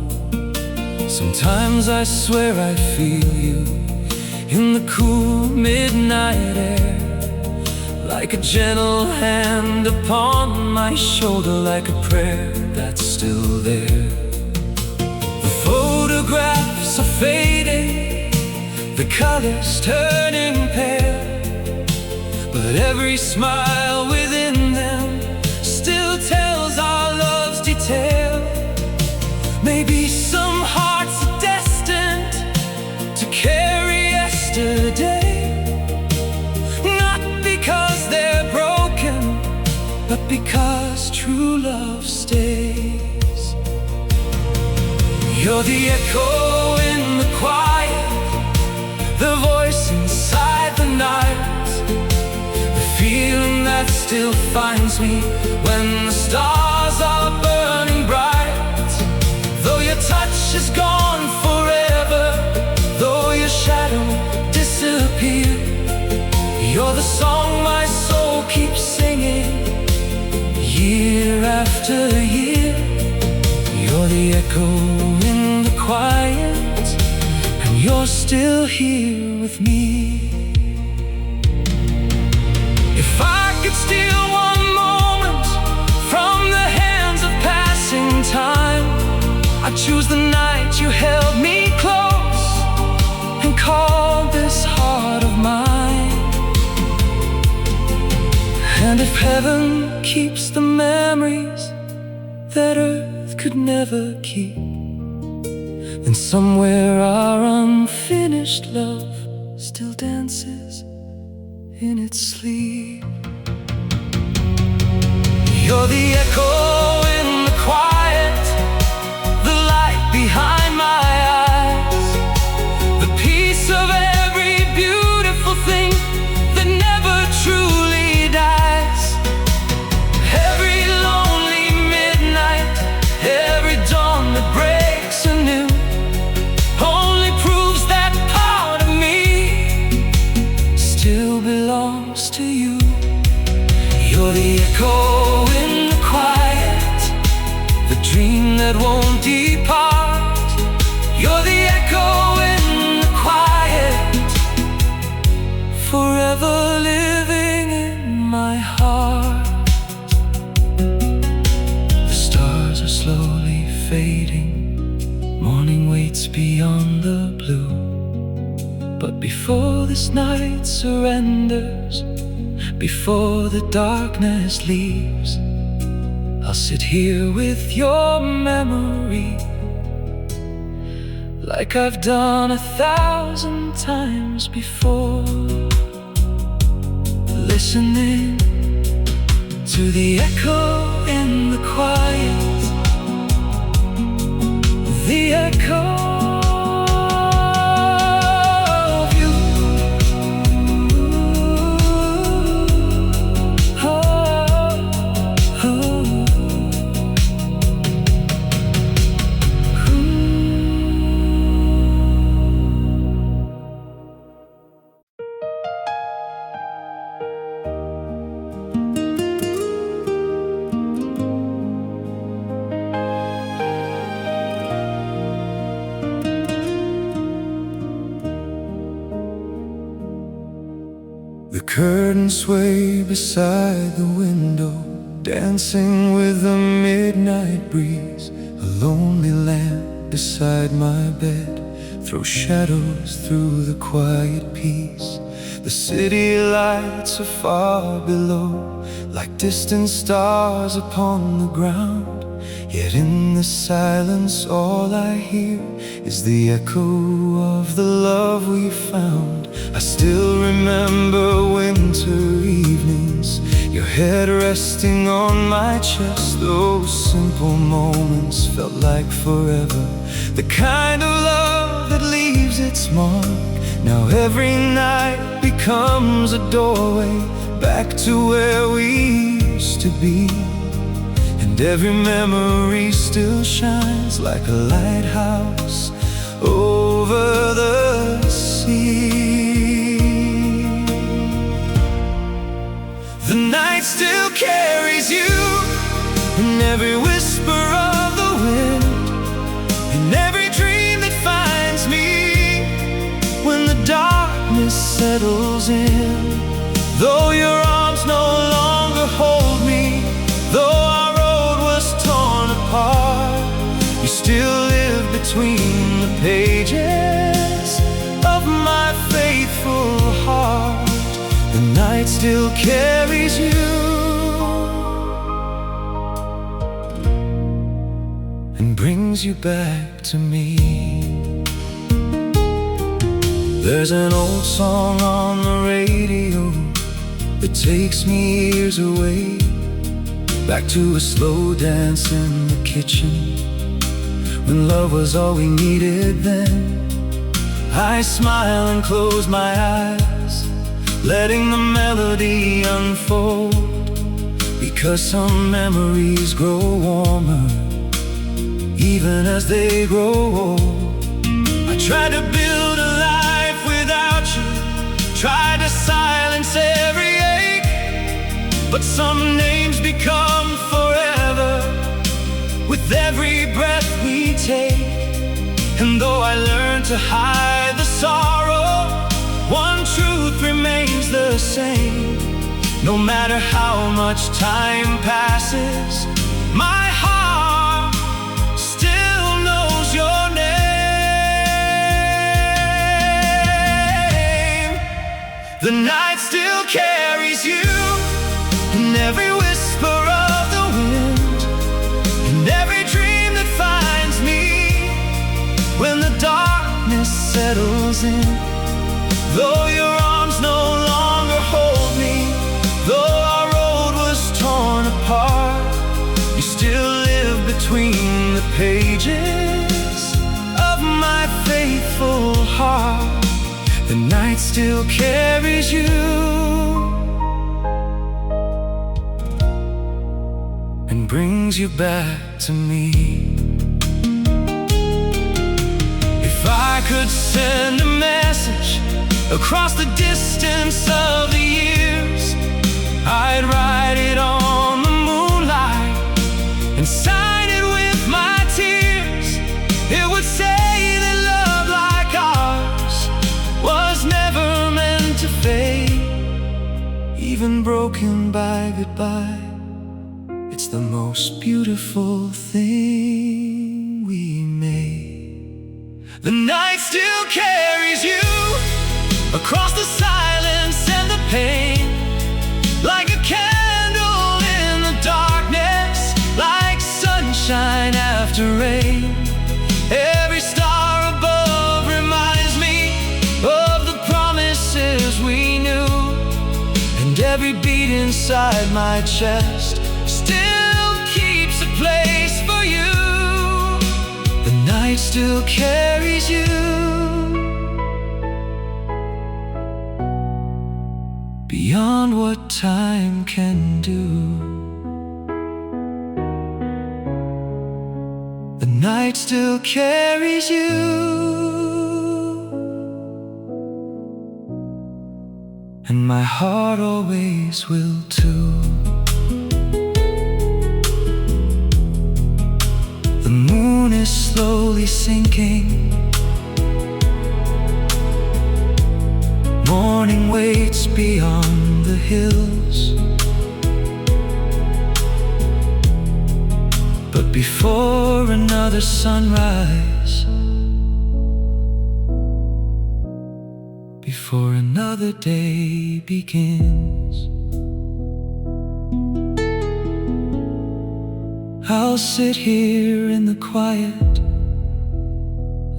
Sometimes I swear I feel you in the cool midnight air, like a gentle hand upon my shoulder, like a prayer that's still there. The photographs are fading, the colors turning pale, but every smile within them still tells our love's detail. Maybe some hearts are destined to carry yesterday, not because they're broken, but because true love stays. You're the echo in the quiet, the voice inside the night, the feeling that still finds me when the stars are burning bright. Though your touch is gone forever, though your shadow disappeared, you're the song my soul keeps singing year after year. You're the echo in the quiet, and you're still here with me. If I could steal one moment from the hands of passing time, I'd choose the night you held me close and called this heart of mine. And if heaven keeps the memories that earth could never keep, then somewhere our unfinished love still dances in its sleep. You're the echo in the quiet, the light behind my eyes, the piece of every beautiful thing that never truly dies. Every lonely midnight, every dawn that breaks anew, only proves that part of me still belongs to you. You're the echo in the quiet, the dream that won't depart. You're the echo in the quiet, forever living in my heart. The stars are slowly fading, morning waits beyond the blue, but before this night surrenders, before the darkness leaves, I'll sit here with your memory, like I've done 1,000 times before, listening to the echo in the quiet, the echo of you. curtains sway beside the window, dancing with the midnight breeze. A lonely lamp beside my bed throws shadows through the quiet peace. The city lights are far below, like distant stars upon the ground. Yet in the silence all I hear is the echo of the love we found. I still remember winter evenings, your head resting on my chest. Those simple moments felt like forever, the kind of love that leaves its mark. Now every night becomes a doorway back to where we used to be. And every memory still shines like a lighthouse over the sea. The night still carries you in every whisper of the wind, in every dream that finds me when the darkness settles in. Though your arms no longer hold me, though you still live between the pages of my faithful heart. The night still carries you and brings you back to me. There's an old song on the radio that takes me years away, back to a slow dance in the kitchen, when love was all we needed then. I smile and close my eyes, letting the melody unfold, because some memories grow warmer even as they grow old. I tried to build a life without you, tried to silence every ache, but some names become forever with every breath we take. And though I learned to hide the sorrow, one truth remains the same. No matter how much time passes, my heart still knows your name. The night still carries you in every whisper of the wind, in every dream that finds me when the darkness settles in. Though your arms no longer hold me, though our road was torn apart, you still live between the pages of my faithful heart. The night still carries you and brings you back to me. If I could send a message across the distance of the years, I'd write it on the moonlight and sign it with my tears. It would say that love like ours was never meant to fade, even broken by goodbye. It's the most beautiful thing we made. The night still carries you across the silence and the pain, like a candle in the darkness, like sunshine after rain. Every star above reminds me of the promises we knew, and every beat inside my chest still keeps a place for you. The night still carries you beyond what time can do. The night still carries you and my heart always will too. The moon is slowly sinking, morning waits beyond the the hills. But before another sunrise, before another day begins, I'll sit here in the quiet,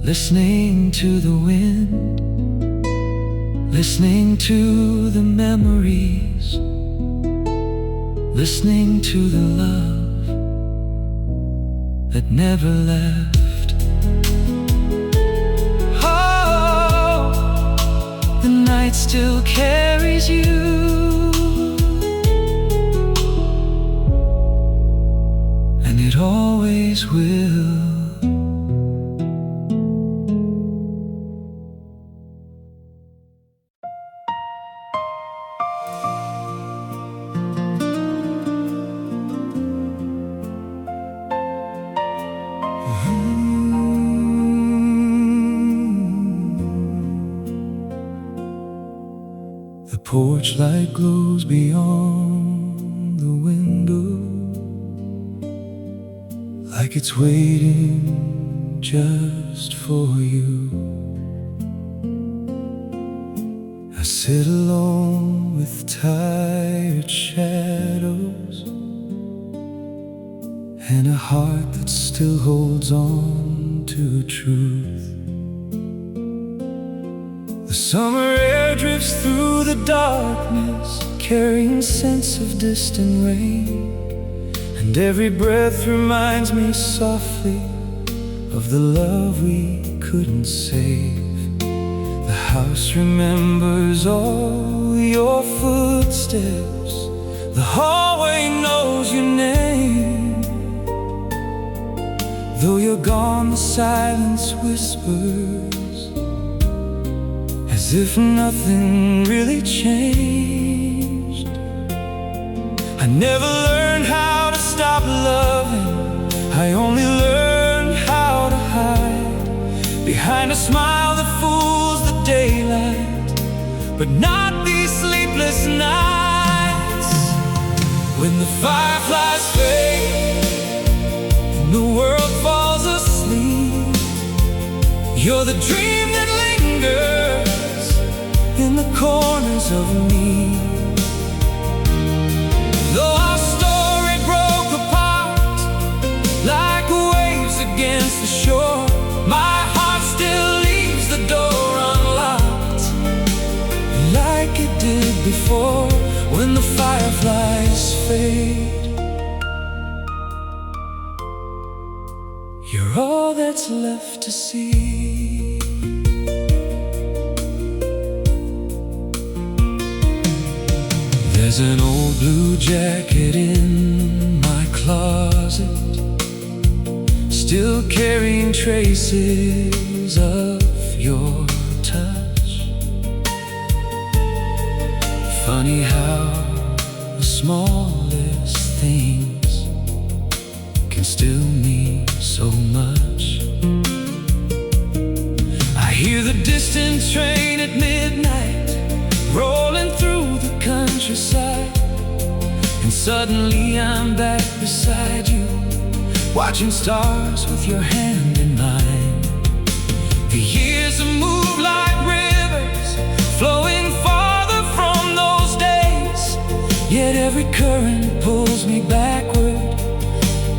listening to the wind, listening to the memories, listening to the love that never left. Oh, the night still carries you, and it always will. The porch light glows beyond the window, like it's waiting just for you. I sit alone with tired shadows and a heart that still holds on to truth. The summer air drifts through the darkness, carrying scents of distant rain, and every breath reminds me softly of the love we couldn't save. The house remembers all your footsteps, the hallway knows your name. Though you're gone, the silence whispers, as if nothing really changed. I never learned how to stop loving, I only learned how to hide behind a smile that fools the daylight, but not these sleepless nights. When the fireflies fade and the world falls asleep, you're the dream that lingers in the corners of me. Though our story broke apart like waves against the shore, my heart still leaves the door unlocked, like it did before. When the fireflies fade, you're all that's left to see. There's an old blue jacket in my closet, still carrying traces of your touch. Funny how the smallest things can still mean so much. I hear the distant train at midnight rolling through the countryside, and suddenly I'm back beside you, watching stars with your hand in mine. The years have moved like rivers, flowing farther from those days, yet every current pulls me backward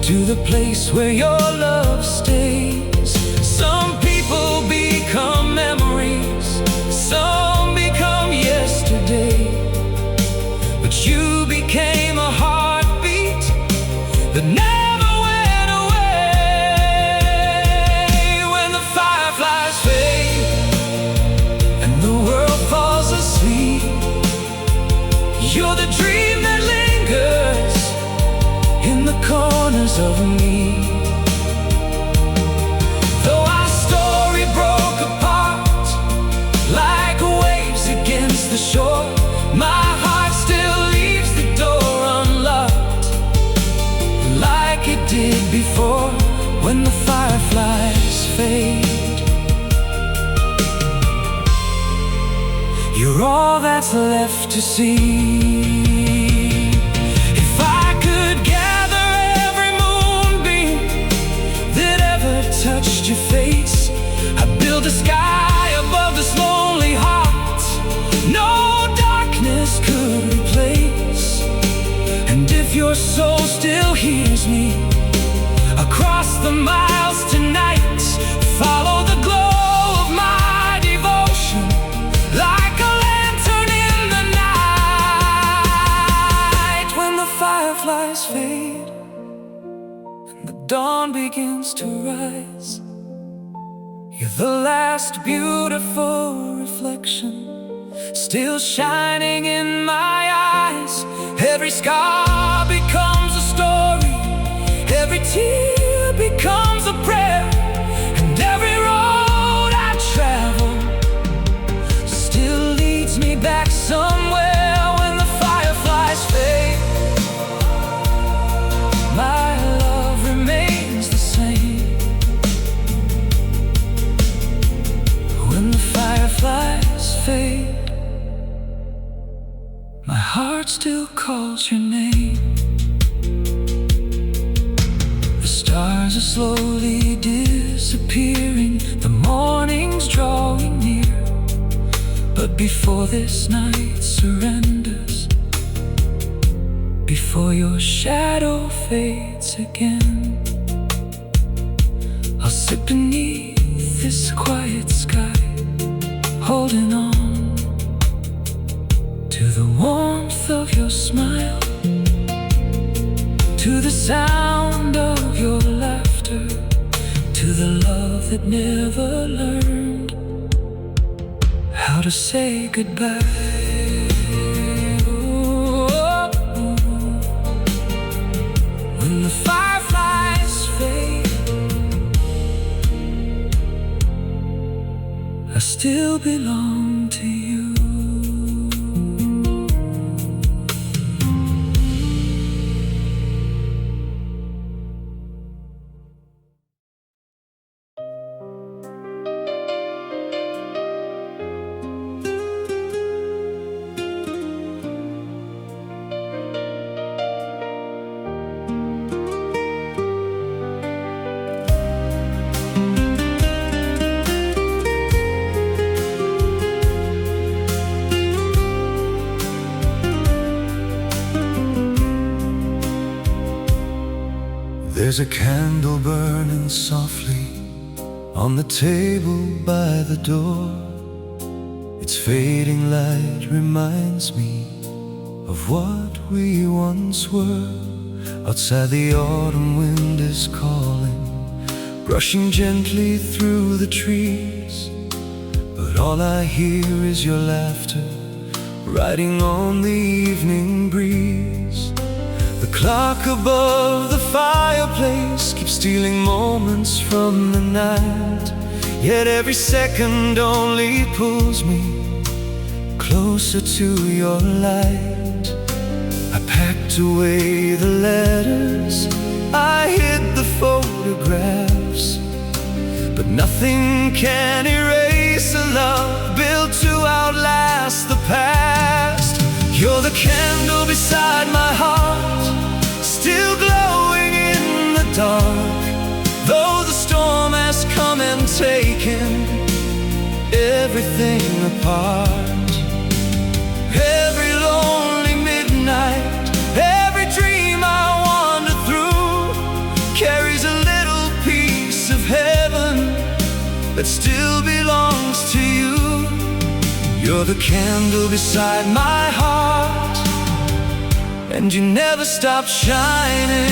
to the place where your love stays. Some people become memories, some become yesterday, but you became a heartbeat that never went away. When the fireflies fade and the world falls asleep, you're the dream that lingers in the corners of me. Though our story broke apart like waves against the shore, my heart still leaves the door unlocked, like it did before. When the fireflies fade, you're all that's left to see. soul still hears me. Across the miles tonight, follow the glow of my devotion, like a lantern in the night. When the fireflies fade and the dawn begins to rise, you're the last beautiful reflection still shining in my eyes. Every scar becomes a story, every tear becomes a prayer, and every road I travel still leads me back somewhere. When the fireflies fade, my love remains the same. When the fireflies fade, my heart still calls your name. The stars are slowly disappearing, the morning's drawing near. But before this night surrenders, before your shadow fades again, I'll sit beneath this quiet sky, holding on to the warmth of your smile, to the sound of your laughter, to the love that never learned how to say goodbye. Oh, when the fireflies fade, I still belong to you. There's a candle burning softly on the table by the door. Its fading light reminds me of what we once were. Outside the autumn wind is calling, brushing gently through the trees. But all I hear is your laughter, riding on the evening breeze. The clock above the fireplace keeps stealing moments from the night, yet every second only pulls me closer to your light. I packed away the letters, I hid the photographs, but nothing can erase a love built to outlast the past. You're the candle beside my heart, still glowing in the dark, though the storm has come and taken everything apart. Every lonely midnight, every dream I wander through carries a little piece of heaven that still belongs to you. You're the candle beside my heart, and you never stop shining.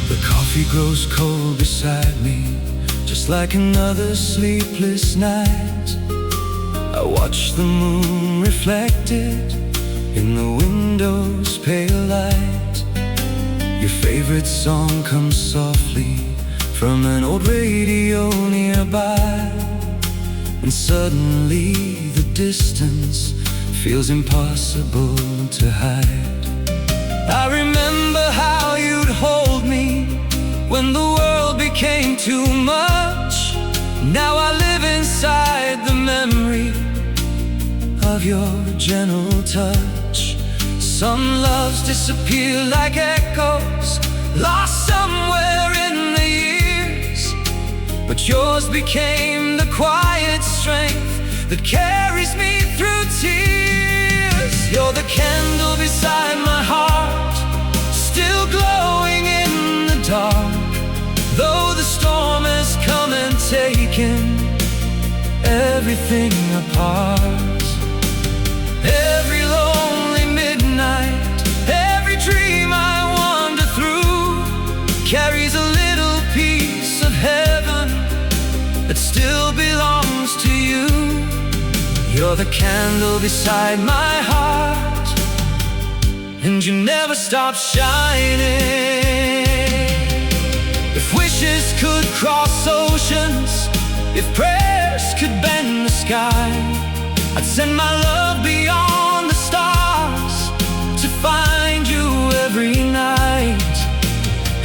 The coffee grows cold beside me, just like another sleepless night. I watch the moon reflected in the window's pale light. Your favorite song comes softly from an old radio nearby, and suddenly the distance feels impossible to hide. I remember how you'd hold me when the world became too much. Now I live inside the memory of your gentle touch. Some loves disappear like echoes, lost somewhere in the years, but yours became the quiet strength that carries me through tears. everything apart. Every lonely midnight, every dream I wander through carries a little piece of heaven that still belongs to you. You're the candle beside my heart, and you never stop shining. If wishes could cross oceans, if prayers could bend the sky, I'd send my love beyond the stars to find you every night.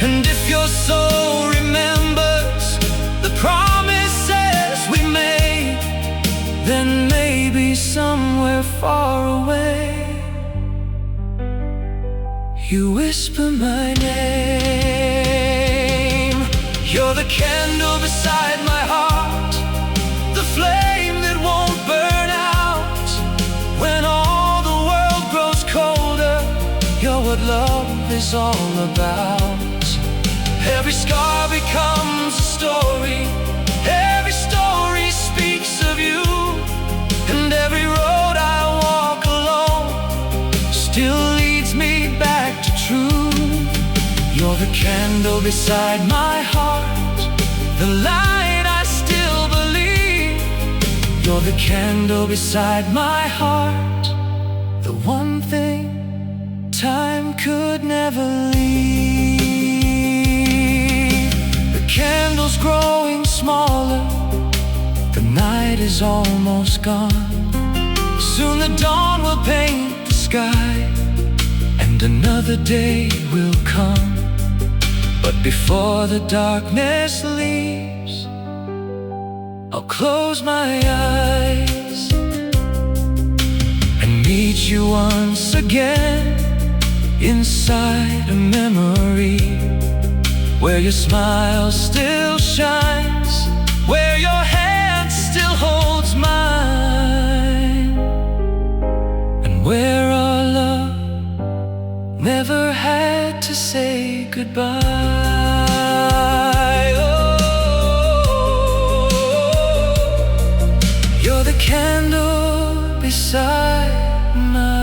And if your soul remembers the promises we made, then maybe somewhere far away you whisper my name. You're the candle beside my heart, the flame that won't burn out. When all the world grows colder, you're what love is all about. Every scar becomes a story, every story speaks of you, and every road I walk alone still leads me back to truth. You're the candle beside my heart, the light I still believe. You're the candle beside my heart, the one thing time could never leave. The candle's growing smaller, the night is almost gone. Soon the dawn will paint the sky, and another day will come. But before the darkness leaves, I'll close my eyes and meet you once again inside a memory, where your smile still shines, where your hand still holds mine, and where our love never had to say goodbye. Oh, you're the candle beside my